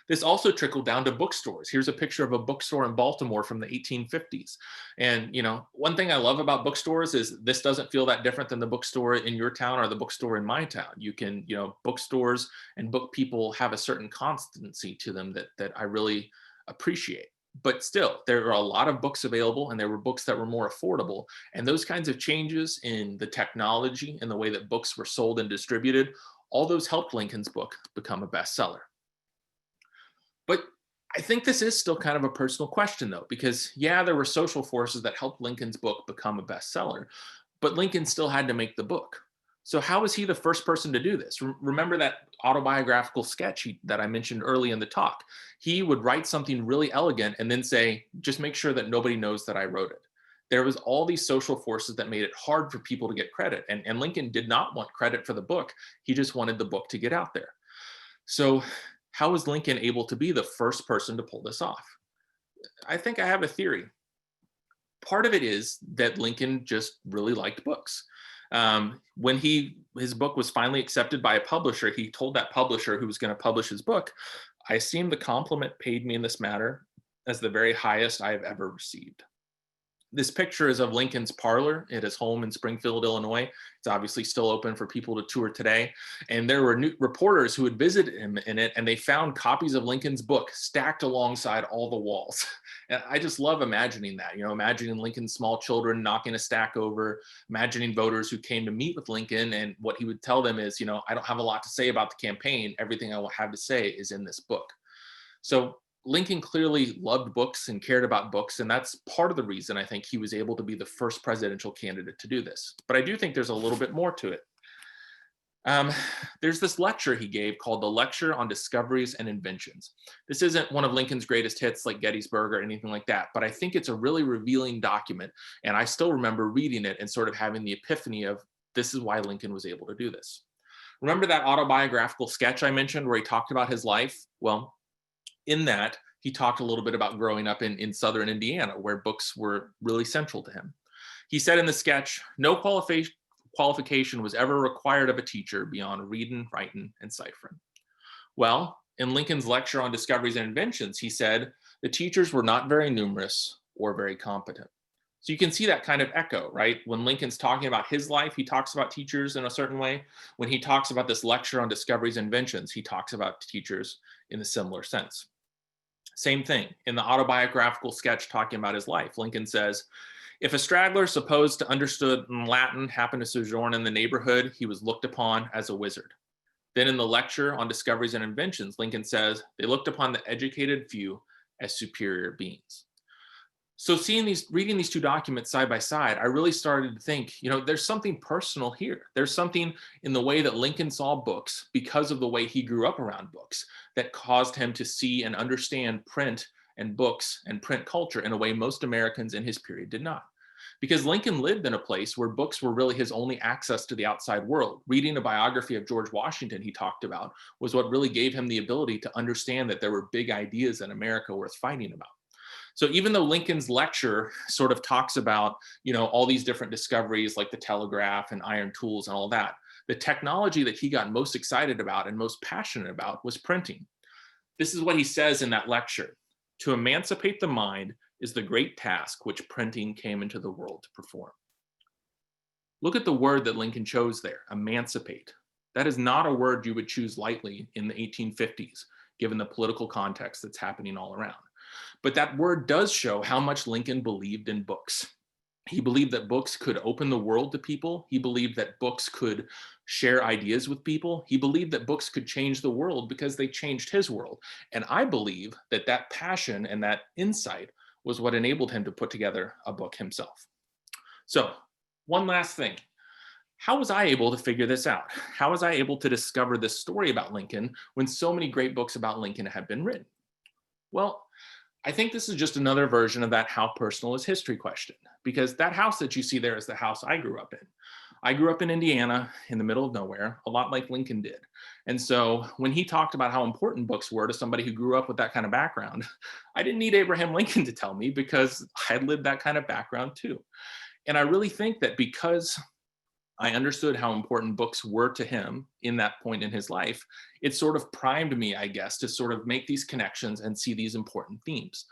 This also trickled down to bookstores. Here's a picture of a bookstore in Baltimore from the 1850s. And, one thing I love about bookstores is this doesn't feel that different than the bookstore in your town or the bookstore in my town. You can, bookstores and book people have a certain constancy to them that I really appreciate. But still, there are a lot of books available, and there were books that were more affordable. And those kinds of changes in the technology and the way that books were sold and distributed, all those helped Lincoln's book become a bestseller. But I think this is still kind of a personal question, though, because, yeah, there were social forces that helped Lincoln's book become a bestseller, but Lincoln still had to make the book. So how was he the first person to do this? Remember that autobiographical sketch that I mentioned early in the talk? He would write something really elegant and then say, just make sure that nobody knows that I wrote it. There was all these social forces that made it hard for people to get credit. And Lincoln did not want credit for the book. He just wanted the book to get out there. So how was Lincoln able to be the first person to pull this off? I think I have a theory. Part of it is that Lincoln just really liked books. When his book was finally accepted by a publisher, he told that publisher who was going to publish his book, "I esteem the compliment paid me in this matter as the very highest I have ever received." This picture is of Lincoln's parlor at his home in Springfield, Illinois. It's obviously still open for people to tour today. And there were new reporters who had visited him in it, and they found copies of Lincoln's book stacked alongside all the walls. And I just love imagining that, imagining Lincoln's small children knocking a stack over, imagining voters who came to meet with Lincoln, and what he would tell them is, I don't have a lot to say about the campaign. Everything I will have to say is in this book. So Lincoln clearly loved books and cared about books, and that's part of the reason I think he was able to be the first presidential candidate to do this. But I do think there's a little bit more to it. There's this lecture he gave called the Lecture on Discoveries and Inventions. This isn't one of Lincoln's greatest hits like Gettysburg or anything like that, but I think it's a really revealing document, and I still remember reading it and sort of having the epiphany of, this is why Lincoln was able to do this. Remember that autobiographical sketch I mentioned where he talked about his life? Well, in that, he talked a little bit about growing up in southern Indiana, where books were really central to him. He said in the sketch, "No qualification was ever required of a teacher beyond reading, writing, and ciphering." Well, in Lincoln's lecture on discoveries and inventions, he said, the teachers were not very numerous or very competent. So you can see that kind of echo, right? When Lincoln's talking about his life, he talks about teachers in a certain way. When he talks about this lecture on discoveries and inventions, he talks about teachers in a similar sense. Same thing in the autobiographical sketch talking about his life. Lincoln says, if a straggler supposed to understood Latin happened to sojourn in the neighborhood, he was looked upon as a wizard. Then in the lecture on discoveries and inventions, Lincoln says, they looked upon the educated few as superior beings. So reading these two documents side by side, I really started to think, there's something personal here. There's something in the way that Lincoln saw books because of the way he grew up around books that caused him to see and understand print and books and print culture in a way most Americans in his period did not. Because Lincoln lived in a place where books were really his only access to the outside world. Reading a biography of George Washington he talked about was what really gave him the ability to understand that there were big ideas in America worth fighting about. So even though Lincoln's lecture sort of talks about, all these different discoveries like the telegraph and iron tools and all that, the technology that he got most excited about and most passionate about was printing. This is what he says in that lecture. To emancipate the mind is the great task which printing came into the world to perform. Look at the word that Lincoln chose there, emancipate. That is not a word you would choose lightly in the 1850s, given the political context that's happening all around. But that word does show how much Lincoln believed in books. He believed that books could open the world to people. He believed that books could share ideas with people. He believed that books could change the world because they changed his world. And I believe that that passion and that insight was what enabled him to put together a book himself. So one last thing. How was I able to figure this out? How was I able to discover this story about Lincoln when so many great books about Lincoln have been written? Well, I think this is just another version of that how personal is history question, because that house that you see there is the house I grew up in. I grew up in Indiana in the middle of nowhere, a lot like Lincoln did. And so when he talked about how important books were to somebody who grew up with that kind of background, I didn't need Abraham Lincoln to tell me because I lived that kind of background too. And I really think that because I understood how important books were to him in that point in his life, it sort of primed me, I guess, to sort of make these connections and see these important themes.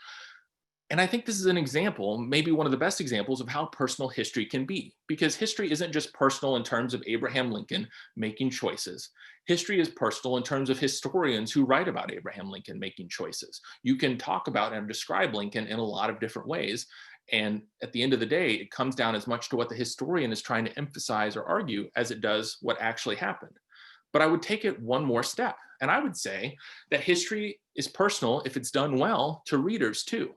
And I think this is an example, maybe one of the best examples of how personal history can be, because history isn't just personal in terms of Abraham Lincoln making choices. History is personal in terms of historians who write about Abraham Lincoln making choices. You can talk about and describe Lincoln in a lot of different ways. And at the end of the day, it comes down as much to what the historian is trying to emphasize or argue as it does what actually happened. But I would take it one more step. And I would say that history is personal if it's done well to readers too.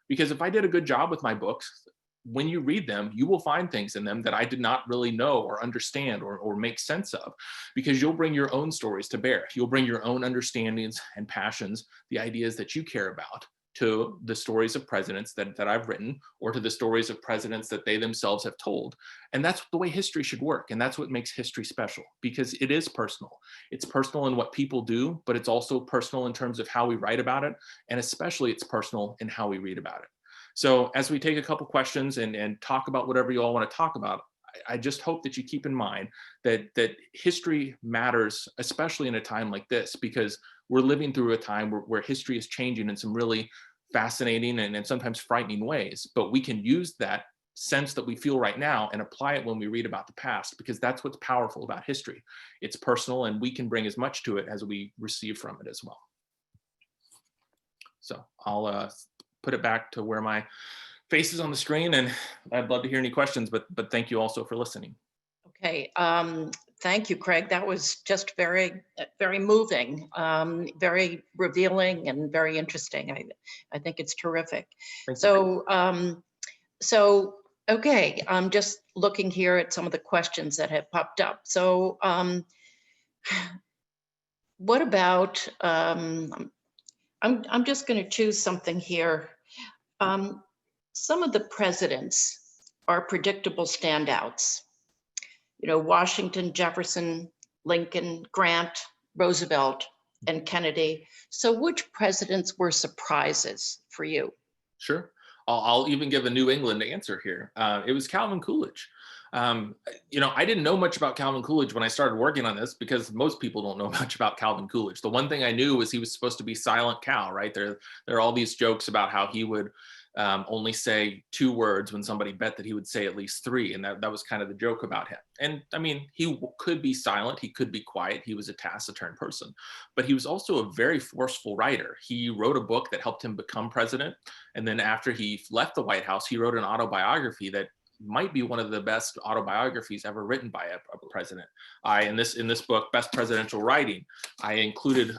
Because if I did a good job with my books, when you read them, you will find things in them that I did not really know or understand or make sense of, because you'll bring your own stories to bear. You'll bring your own understandings and passions, the ideas that you care about, to the stories of presidents that I've written, or to the stories of presidents that they themselves have told. And that's the way history should work. And that's what makes history special, because it is personal. It's personal in what people do, but it's also personal in terms of how we write about it. And especially it's personal in how we read about it. So as we take a couple questions and talk about whatever you all want to talk about, I just hope that you keep in mind that history matters, especially in a time like this, because we're living through a time where history is changing in some really fascinating and sometimes frightening ways. But we can use that sense that we feel right now and apply it when we read about the past, because that's what's powerful about history. It's personal, and we can bring as much to it as we receive from it as well. So I'll put it back to where my face is on the screen, and I'd love to hear any questions, but thank you also for listening. Okay, thank you, Craig. That was just very, very moving, very revealing, and very interesting. I think it's terrific. Thank you. So, okay, I'm just looking here at some of the questions that have popped up. So, what about? I'm just going to choose something here. Some of the presidents are predictable standouts. You know, Washington, Jefferson, Lincoln, Grant, Roosevelt, and Kennedy. So which presidents were surprises for you? Sure. I'll even give a New England answer here. It was Calvin Coolidge. You know, I didn't know much about Calvin Coolidge when I started working on this, because most people don't know much about Calvin Coolidge. The one thing I knew was he was supposed to be Silent Cal, right? There are all these jokes about how he would only say 2 words when somebody bet that he would say at least 3. And that was kind of the joke about him. And I mean, he could be silent, he could be quiet, he was a taciturn person, but he was also a very forceful writer. He wrote a book that helped him become president. And then after he left the White House, he wrote an autobiography that might be one of the best autobiographies ever written by a president. In this book, Best Presidential Writing, I included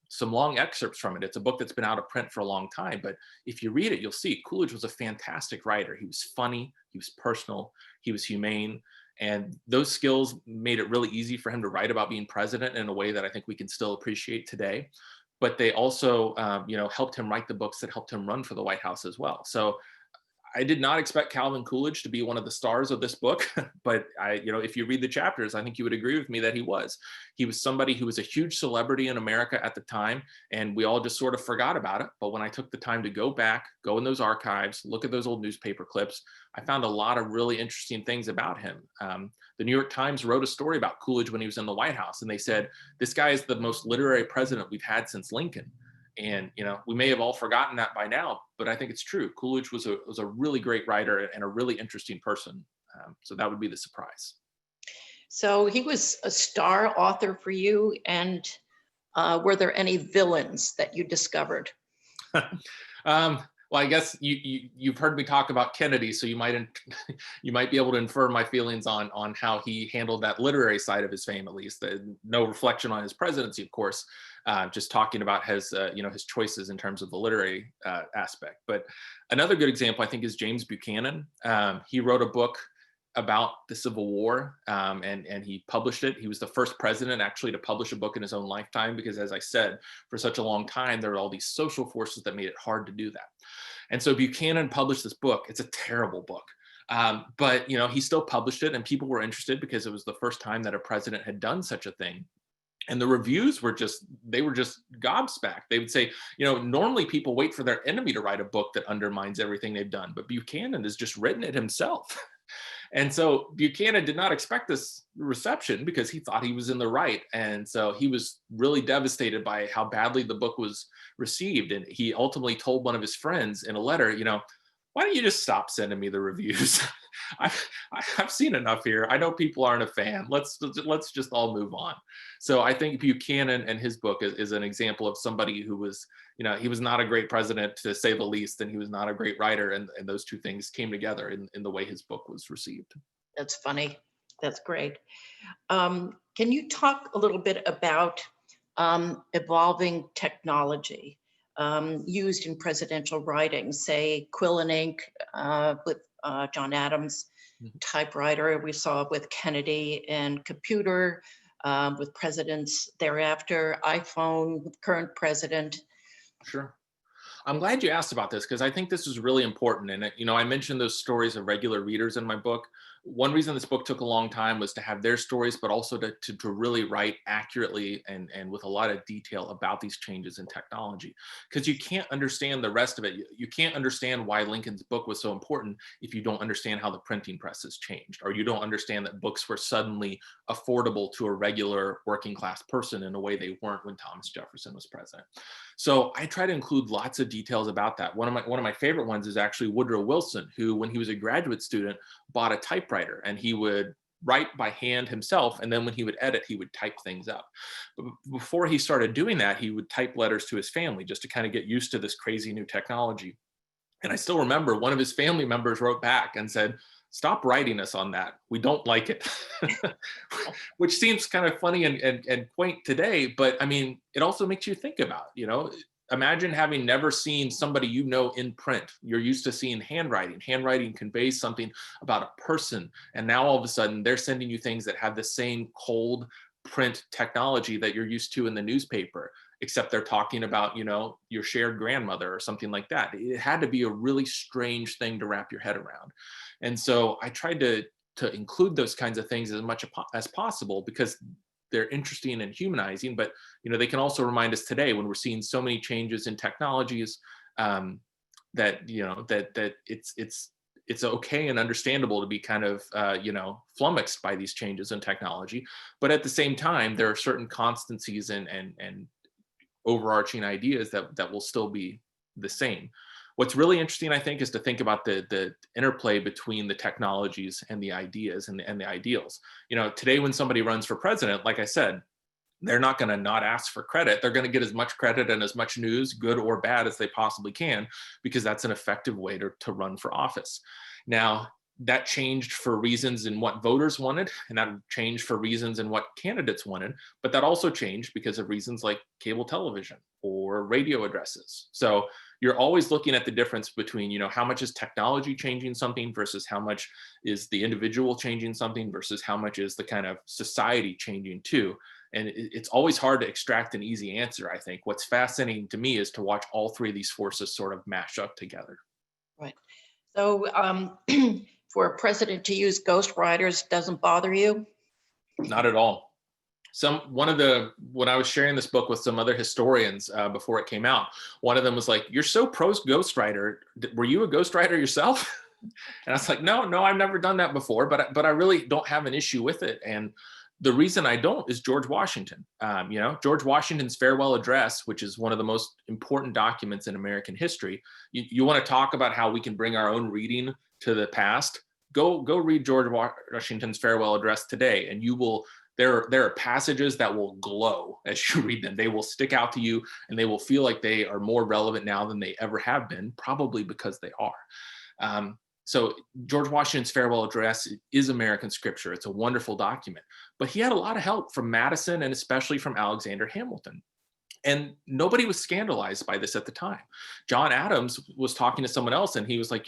some long excerpts from it. It's a book that's been out of print for a long time, but if you read it, you'll see Coolidge was a fantastic writer. He was funny, he was personal, he was humane, and those skills made it really easy for him to write about being president in a way that I think we can still appreciate today. But they also, helped him write the books that helped him run for the White House as well. So I did not expect Calvin Coolidge to be one of the stars of this book, but if you read the chapters, I think you would agree with me that he was. He was somebody who was a huge celebrity in America at the time, and we all just sort of forgot about it. But when I took the time to go back, go in those archives, look at those old newspaper clips, I found a lot of really interesting things about him. The New York Times wrote a story about Coolidge when he was in the White House, and they said, this guy is the most literary president we've had since Lincoln. And, we may have all forgotten that by now, but I think it's true. Coolidge was a really great writer and a really interesting person. So that would be the surprise. So he was a star author for you. And were there any villains that you discovered? Well, I guess you've heard me talk about Kennedy, so you might be able to infer my feelings on how he handled that literary side of his fame, at least. No reflection on his presidency, of course. Just talking about his choices in terms of the literary aspect. But another good example, I think, is James Buchanan. He wrote a book about the Civil War, and he published it. He was the first president actually to publish a book in his own lifetime, because, as I said, for such a long time, there were all these social forces that made it hard to do that. And so Buchanan published this book. It's a terrible book. But he still published it, and people were interested because it was the first time that a president had done such a thing. And the reviews were just gobsmacked. They would say, normally people wait for their enemy to write a book that undermines everything they've done, but Buchanan has just written it himself. And so Buchanan did not expect this reception because he thought he was in the right. And so he was really devastated by how badly the book was received. And he ultimately told one of his friends in a letter, why don't you just stop sending me the reviews? I've seen enough here. I know people aren't a fan. Let's just all move on. So I think Buchanan and his book is an example of somebody who was, he was not a great president, to say the least, and he was not a great writer. And those two things came together in the way his book was received. That's funny. That's great. Can you talk a little bit about evolving technology used in presidential writing, say quill and ink with John Adams, typewriter we saw with Kennedy, and computer with presidents thereafter, iPhone with current president? Sure. I'm glad you asked about this because I think this is really important. And, I mentioned those stories of regular readers in my book. One reason this book took a long time was to have their stories, but also to really write accurately and with a lot of detail about these changes in technology. Because you can't understand the rest of it. You can't understand why Lincoln's book was so important if you don't understand how the printing press has changed, or you don't understand that books were suddenly affordable to a regular working class person in a way they weren't when Thomas Jefferson was president. So I try to include lots of details about that. One of my favorite ones is actually Woodrow Wilson, who, when he was a graduate student, bought a typewriter, and he would write by hand himself, and then when he would edit, he would type things up. But before he started doing that, he would type letters to his family just to kind of get used to this crazy new technology. And I still remember one of his family members wrote back and said, "Stop writing us on that. We don't like it." Which seems kind of funny and quaint today, but I mean, it also makes you think about, imagine having never seen somebody in print. You're used to seeing handwriting. Handwriting conveys something about a person. And now all of a sudden they're sending you things that have the same cold print technology that you're used to in the newspaper, except they're talking about, your shared grandmother or something like that. It had to be a really strange thing to wrap your head around. And so I tried to include those kinds of things as much as possible because they're interesting and humanizing, but they can also remind us today when we're seeing so many changes in technologies that it's okay and understandable to be kind of flummoxed by these changes in technology, but at the same time there are certain constancies and overarching ideas that will still be the same. What's really interesting, I think, is to think about the interplay between the technologies and the ideas and the ideals. Today when somebody runs for president, like I said, they're not going to not ask for credit. They're going to get as much credit and as much news, good or bad, as they possibly can, because that's an effective way to run for office. Now, that changed for reasons in what voters wanted, and that changed for reasons in what candidates wanted, but that also changed because of reasons like cable television or radio addresses. So you're always looking at the difference between, how much is technology changing something versus how much is the individual changing something versus how much is the kind of society changing too. And it's always hard to extract an easy answer, I think. What's fascinating to me is to watch all three of these forces sort of mash up together. Right. So for a president to use ghostwriters doesn't bother you? Not at all. When I was sharing this book with some other historians before it came out, one of them was like, "You're so pro ghostwriter. Were you a ghostwriter yourself?" And I was like, no, I've never done that before, but I really don't have an issue with it. And the reason I don't is George Washington. George Washington's farewell address, which is one of the most important documents in American history. You want to talk about how we can bring our own reading to the past? Go read George Washington's farewell address today, and you will. There are passages that will glow as you read them. They will stick out to you, and they will feel like they are more relevant now than they ever have been, probably because they are. So George Washington's farewell address is American scripture. It's a wonderful document, but he had a lot of help from Madison and especially from Alexander Hamilton. And nobody was scandalized by this at the time. John Adams was talking to someone else and he was like,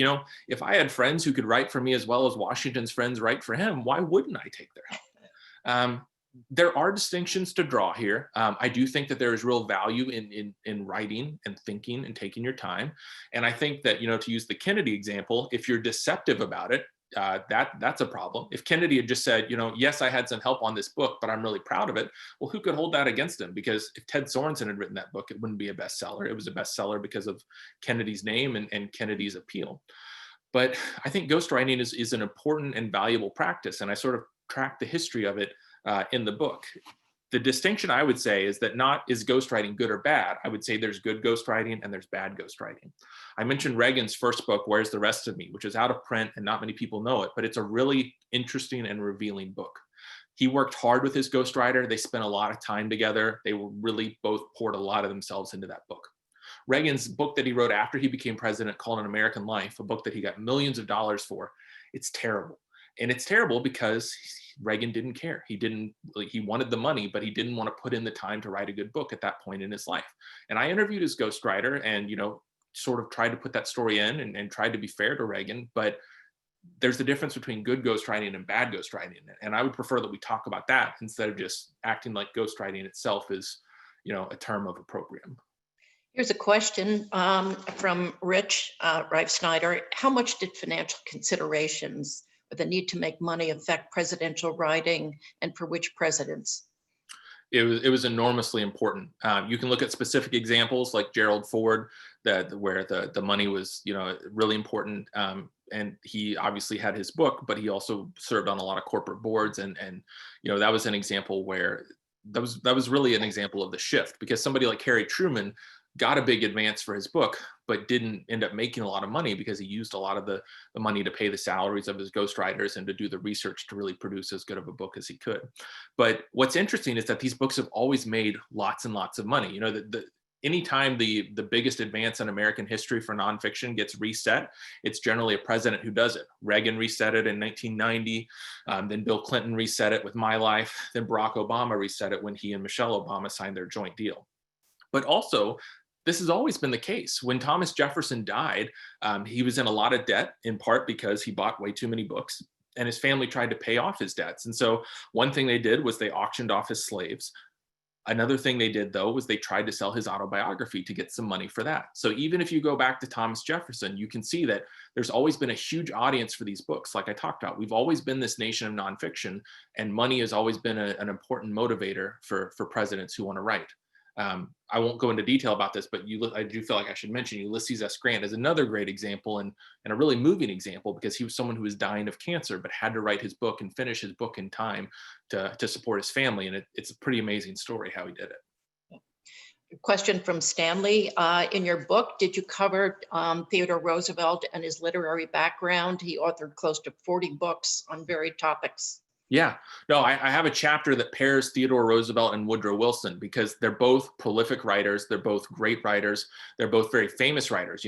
if I had friends who could write for me as well as Washington's friends write for him, why wouldn't I take their help? There are distinctions to draw here. I do think that there is real value in writing and thinking and taking your time. And I think that, to use the Kennedy example, if you're deceptive about it, that's a problem. If Kennedy had just said, yes, I had some help on this book, but I'm really proud of it. Well, who could hold that against him? Because if Ted Sorensen had written that book, it wouldn't be a bestseller. It was a bestseller because of Kennedy's name and Kennedy's appeal. But I think ghostwriting is an important and valuable practice. And I sort of track the history of it in the book. The distinction I would say is that not is ghostwriting good or bad. I would say there's good ghostwriting and there's bad ghostwriting. I mentioned Reagan's first book, Where's the Rest of Me, which is out of print and not many people know it, but it's a really interesting and revealing book. He worked hard with his ghostwriter. They spent a lot of time together. They were really both poured a lot of themselves into that book. Reagan's book that he wrote after he became president called An American Life, a book that he got millions of dollars for, it's terrible. And it's terrible because Reagan didn't care. He wanted the money, but he didn't want to put in the time to write a good book at that point in his life. And I interviewed his ghostwriter and, sort of tried to put that story in and tried to be fair to Reagan, but there's a difference between good ghostwriting and bad ghostwriting. And I would prefer that we talk about that instead of just acting like ghostwriting itself is, a term of opprobrium. Here's a question from Rich Reif Snyder. How much did financial considerations or the need to make money affect presidential writing, and for which presidents? It was enormously important. You can look at specific examples like Gerald Ford, where the money was really important. And he obviously had his book, but he also served on a lot of corporate boards, and that was an example where that was really an example of the shift, because somebody like Harry Truman got a big advance for his book, but didn't end up making a lot of money because he used a lot of the money to pay the salaries of his ghostwriters and to do the research to really produce as good of a book as he could. But what's interesting is that these books have always made lots and lots of money. Anytime the biggest advance in American history for nonfiction gets reset, it's generally a president who does it. Reagan reset it in 1990, then Bill Clinton reset it with My Life, then Barack Obama reset it when he and Michelle Obama signed their joint deal. But also, this has always been the case. When Thomas Jefferson died, he was in a lot of debt, in part because he bought way too many books, and his family tried to pay off his debts. And so one thing they did was they auctioned off his slaves. Another thing they did, though, was they tried to sell his autobiography to get some money for that. So even if you go back to Thomas Jefferson, you can see that there's always been a huge audience for these books. Like I talked about, we've always been this nation of nonfiction, and money has always been an important motivator for presidents who want to write. I won't go into detail about this, but I do feel like I should mention Ulysses S. Grant is another great example, and a really moving example, because he was someone who was dying of cancer, but had to write his book and finish his book in time to support his family. And it's a pretty amazing story how he did it. Question from Stanley. In your book, did you cover Theodore Roosevelt and his literary background? He authored close to 40 books on varied topics. Yeah, no, I have a chapter that pairs Theodore Roosevelt and Woodrow Wilson, because they're both prolific writers. They're both great writers. They're both very famous writers.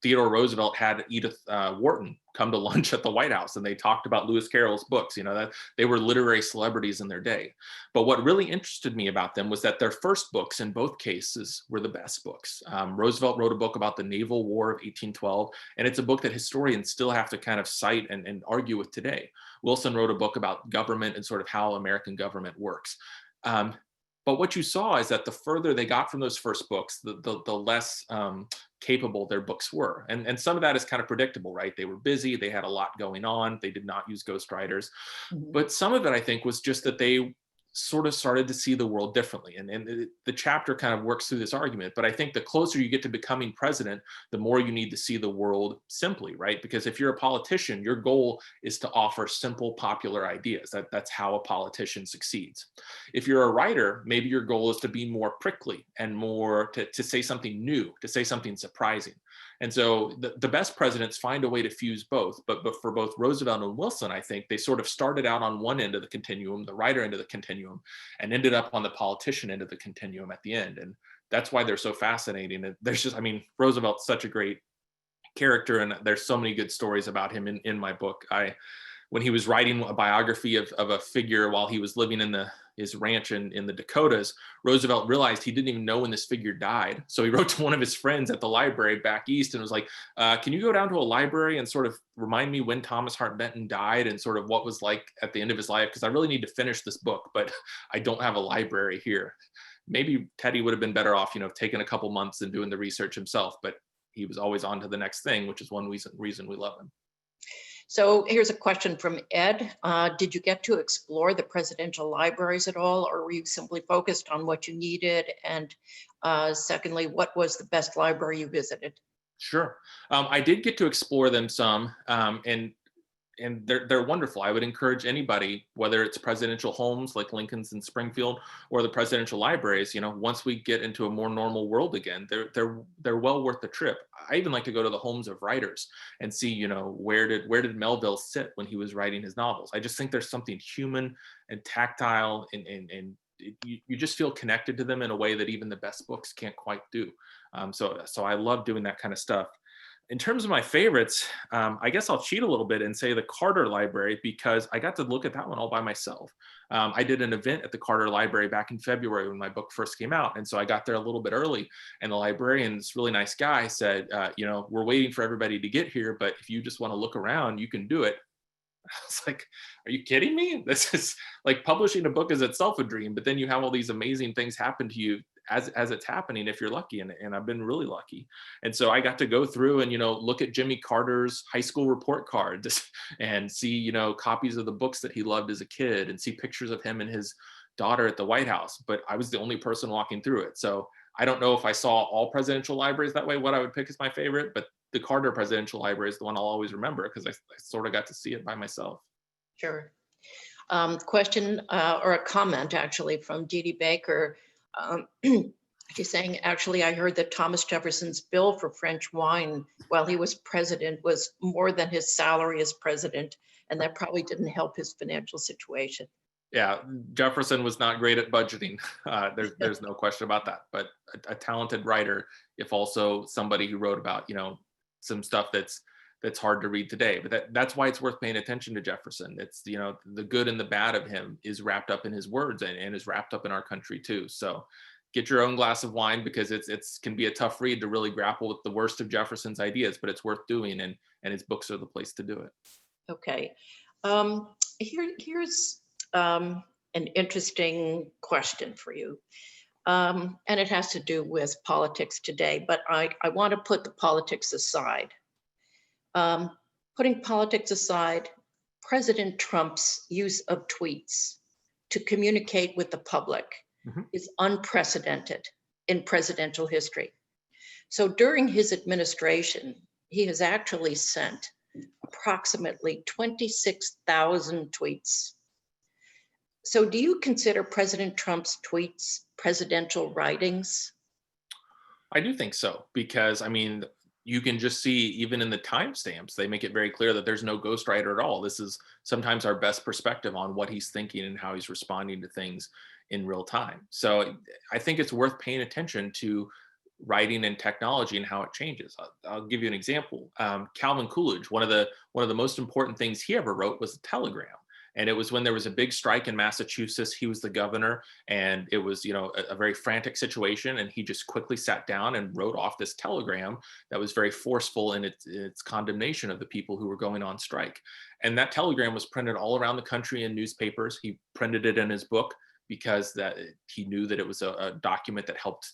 Theodore Roosevelt had Edith Wharton come to lunch at the White House, and they talked about Lewis Carroll's books. That they were literary celebrities in their day. But what really interested me about them was that their first books in both cases were the best books. Roosevelt wrote a book about the Naval War of 1812, and it's a book that historians still have to kind of cite and argue with today. Wilson wrote a book about government and sort of how American government works. But what you saw is that the further they got from those first books, the less capable their books were. And some of that is kind of predictable, right? They were busy, they had a lot going on, they did not use ghostwriters. Mhm. But some of it, I think, was just that they sort of started to see the world differently. And the chapter kind of works through this argument. But I think the closer you get to becoming president, the more you need to see the world simply, right? Because if you're a politician, your goal is to offer simple, popular ideas. That's how a politician succeeds. If you're a writer, maybe your goal is to be more prickly and more to say something new, to say something surprising. And so the best presidents find a way to fuse both. But for both Roosevelt and Wilson, I think they sort of started out on one end of the continuum, the writer end of the continuum, and ended up on the politician end of the continuum at the end. And that's why they're so fascinating. And Roosevelt's such a great character, and there's so many good stories about him in my book. When he was writing a biography of a figure while he was living in his ranch in the Dakotas, Roosevelt realized he didn't even know when this figure died. So he wrote to one of his friends at the library back east and was like, can you go down to a library and sort of remind me when Thomas Hart Benton died and sort of what was like at the end of his life? Because I really need to finish this book, but I don't have a library here. Maybe Teddy would have been better off, taking a couple months and doing the research himself, but he was always on to the next thing, which is one reason we love him. So here's a question from Ed. Did you get to explore the presidential libraries at all, or were you simply focused on what you needed? And secondly, what was the best library you visited? Sure. I did get to explore them some, and they're wonderful. I would encourage anybody, whether it's presidential homes like Lincoln's in Springfield or the presidential libraries, once we get into a more normal world again, they're well worth the trip. I even like to go to the homes of writers and see, where did Melville sit when he was writing his novels? I just think there's something human and tactile, and you just feel connected to them in a way that even the best books can't quite do. So I love doing that kind of stuff. In terms of my favorites, I guess I'll cheat a little bit and say the Carter Library, because I got to look at that one all by myself. I did an event at the Carter Library back in February when my book first came out. And so I got there a little bit early, and the librarian, this really nice guy, said, we're waiting for everybody to get here, but if you just want to look around, you can do it. I was like, are you kidding me? This is like publishing a book is itself a dream, but then you have all these amazing things happen to you as it's happening, if you're lucky, and I've been really lucky. And so I got to go through and, look at Jimmy Carter's high school report cards and see, copies of the books that he loved as a kid, and see pictures of him and his daughter at the White House. But I was the only person walking through it. So I don't know if I saw all presidential libraries that way, what I would pick as my favorite, but the Carter Presidential Library is the one I'll always remember, because I sort of got to see it by myself. Sure. Question or a comment actually from Dee Dee Baker. She's saying, actually, I heard that Thomas Jefferson's bill for French wine while he was president was more than his salary as president, and that probably didn't help his financial situation. Yeah, Jefferson was not great at budgeting. There's no question about that, but a talented writer, if also somebody who wrote about, some stuff that's hard to read today. But that's why it's worth paying attention to Jefferson. It's, the good and the bad of him is wrapped up in his words, and is wrapped up in our country too. So get your own glass of wine, because it's can be a tough read to really grapple with the worst of Jefferson's ideas, but it's worth doing, and his books are the place to do it. Okay. Here's an interesting question for you. And it has to do with politics today, but I want to put the politics aside. Putting politics aside, President Trump's use of tweets to communicate with the public is unprecedented in presidential history. So during his administration, he has actually sent approximately 26,000 tweets. So do you consider President Trump's tweets presidential writings? I do think so, because you can just see, even in the timestamps, they make it very clear that there's no ghostwriter at all. This is sometimes our best perspective on what he's thinking and how he's responding to things in real time. So I think it's worth paying attention to writing and technology and how it changes. I'll give you an example. Calvin Coolidge, one of the most important things he ever wrote was a telegram. And it was when there was a big strike in Massachusetts. He was the governor, and it was, a very frantic situation. And he just quickly sat down and wrote off this telegram that was very forceful in its condemnation of the people who were going on strike. And that telegram was printed all around the country in newspapers. He printed it in his book because that he knew that it was a document that helped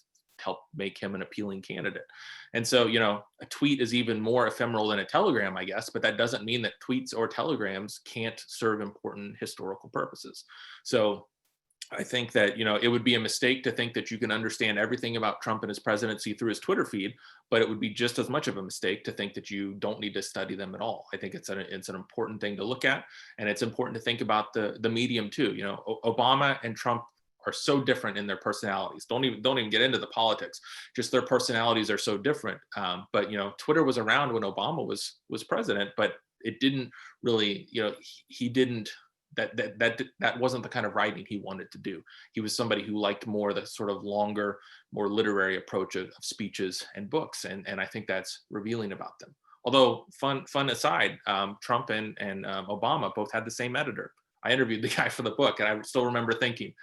make him an appealing candidate. And so, a tweet is even more ephemeral than a telegram, I guess, but that doesn't mean that tweets or telegrams can't serve important historical purposes. So I think that, it would be a mistake to think that you can understand everything about Trump and his presidency through his Twitter feed, but it would be just as much of a mistake to think that you don't need to study them at all. I think it's an important thing to look at, and it's important to think about the medium too. Obama and Trump are so different in their personalities. Don't even get into the politics. Just their personalities are so different. But Twitter was around when Obama was president, but it didn't really, he didn't. That wasn't the kind of writing he wanted to do. He was somebody who liked more the sort of longer, more literary approach of speeches and books, and I think that's revealing about them. Although fun aside, Trump and Obama both had the same editor. I interviewed the guy for the book, and I still remember thinking,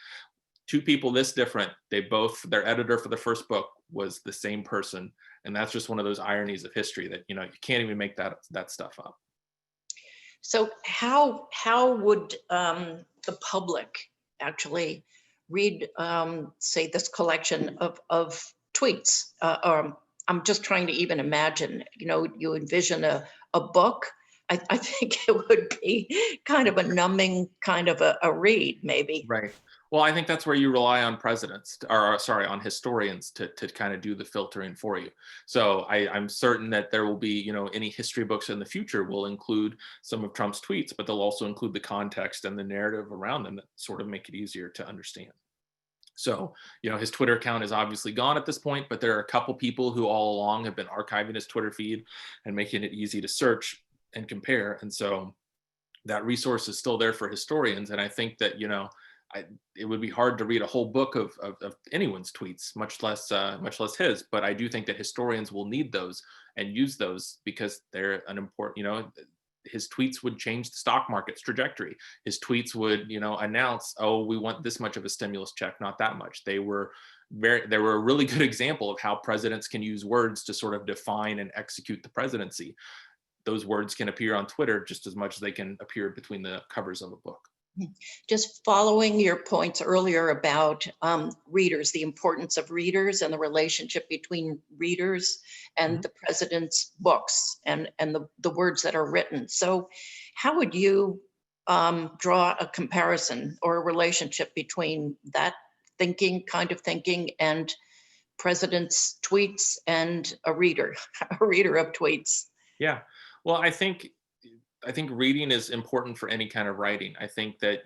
two people this different, their editor for the first book was the same person. And that's just one of those ironies of history that, you can't even make that stuff up. So how would the public actually read, say, this collection of tweets? I'm just trying to even imagine, you envision a book. I think it would be kind of a numbing kind of a read, maybe. Right. Well, I think that's where you rely on on historians to kind of do the filtering for you. So I'm certain that there will be, any history books in the future will include some of Trump's tweets, but they'll also include the context and the narrative around them that sort of make it easier to understand. So, his Twitter account is obviously gone at this point, but there are a couple people who all along have been archiving his Twitter feed and making it easy to search and compare. And so that resource is still there for historians. And I think that, it would be hard to read a whole book of anyone's tweets, much less his. But I do think that historians will need those and use those because they're an important, his tweets would change the stock market's trajectory. His tweets would, announce, oh, we want this much of a stimulus check, not that much. They were a really good example of how presidents can use words to sort of define and execute the presidency. Those words can appear on Twitter just as much as they can appear between the covers of a book. Just following your points earlier about readers, the importance of readers and the relationship between readers and the president's books and the words that are written. So how would you draw a comparison or a relationship between that kind of thinking and president's tweets and a reader of tweets? Yeah, well, I think reading is important for any kind of writing. I think that,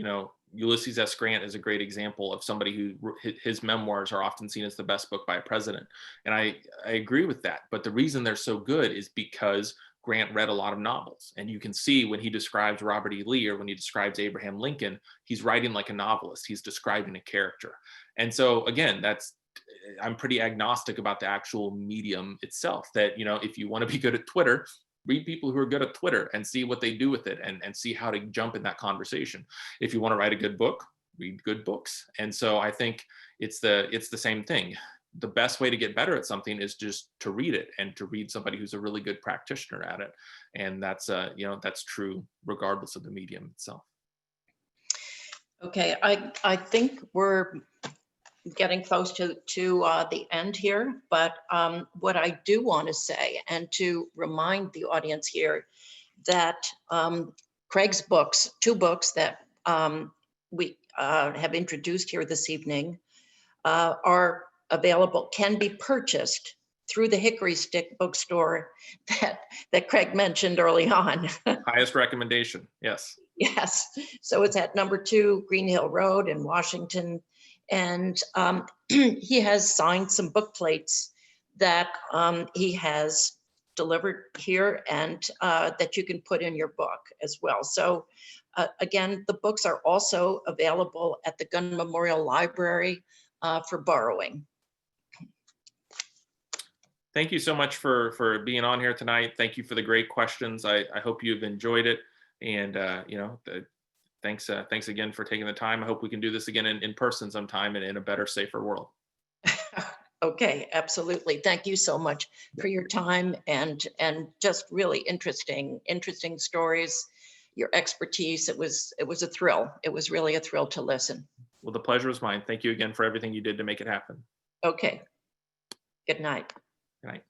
Ulysses S. Grant is a great example of somebody who his memoirs are often seen as the best book by a president. And I agree with that. But the reason they're so good is because Grant read a lot of novels. And you can see when he describes Robert E. Lee or when he describes Abraham Lincoln, he's writing like a novelist. He's describing a character. And so again, I'm pretty agnostic about the actual medium itself, that, if you want to be good at Twitter, read people who are good at Twitter and see what they do with it and see how to jump in that conversation. If you want to write a good book, read good books. And so I think it's the same thing. The best way to get better at something is just to read it and to read somebody who's a really good practitioner at it. And that's true regardless of the medium itself. Okay, I think we're getting close to the end here, but what I do want to say, and to remind the audience here, that Craig's books, 2 books that we have introduced here this evening, are available, can be purchased through the Hickory Stick bookstore that Craig mentioned early on. Highest recommendation, yes. Yes, so it's at number 2 Green Hill Road in Washington. And he has signed some book plates that he has delivered here and that you can put in your book as well. So again, the books are also available at the Gunn Memorial Library for borrowing. Thank you so much for being on here tonight. Thank you for the great questions. I hope you've enjoyed it. And, thanks again for taking the time. I hope we can do this again in person sometime and in a better, safer world. Okay, absolutely. Thank you so much for your time and just really interesting stories, your expertise. It was a thrill. It was really a thrill to listen. Well, the pleasure is mine. Thank you again for everything you did to make it happen. Okay. Good night. Good night.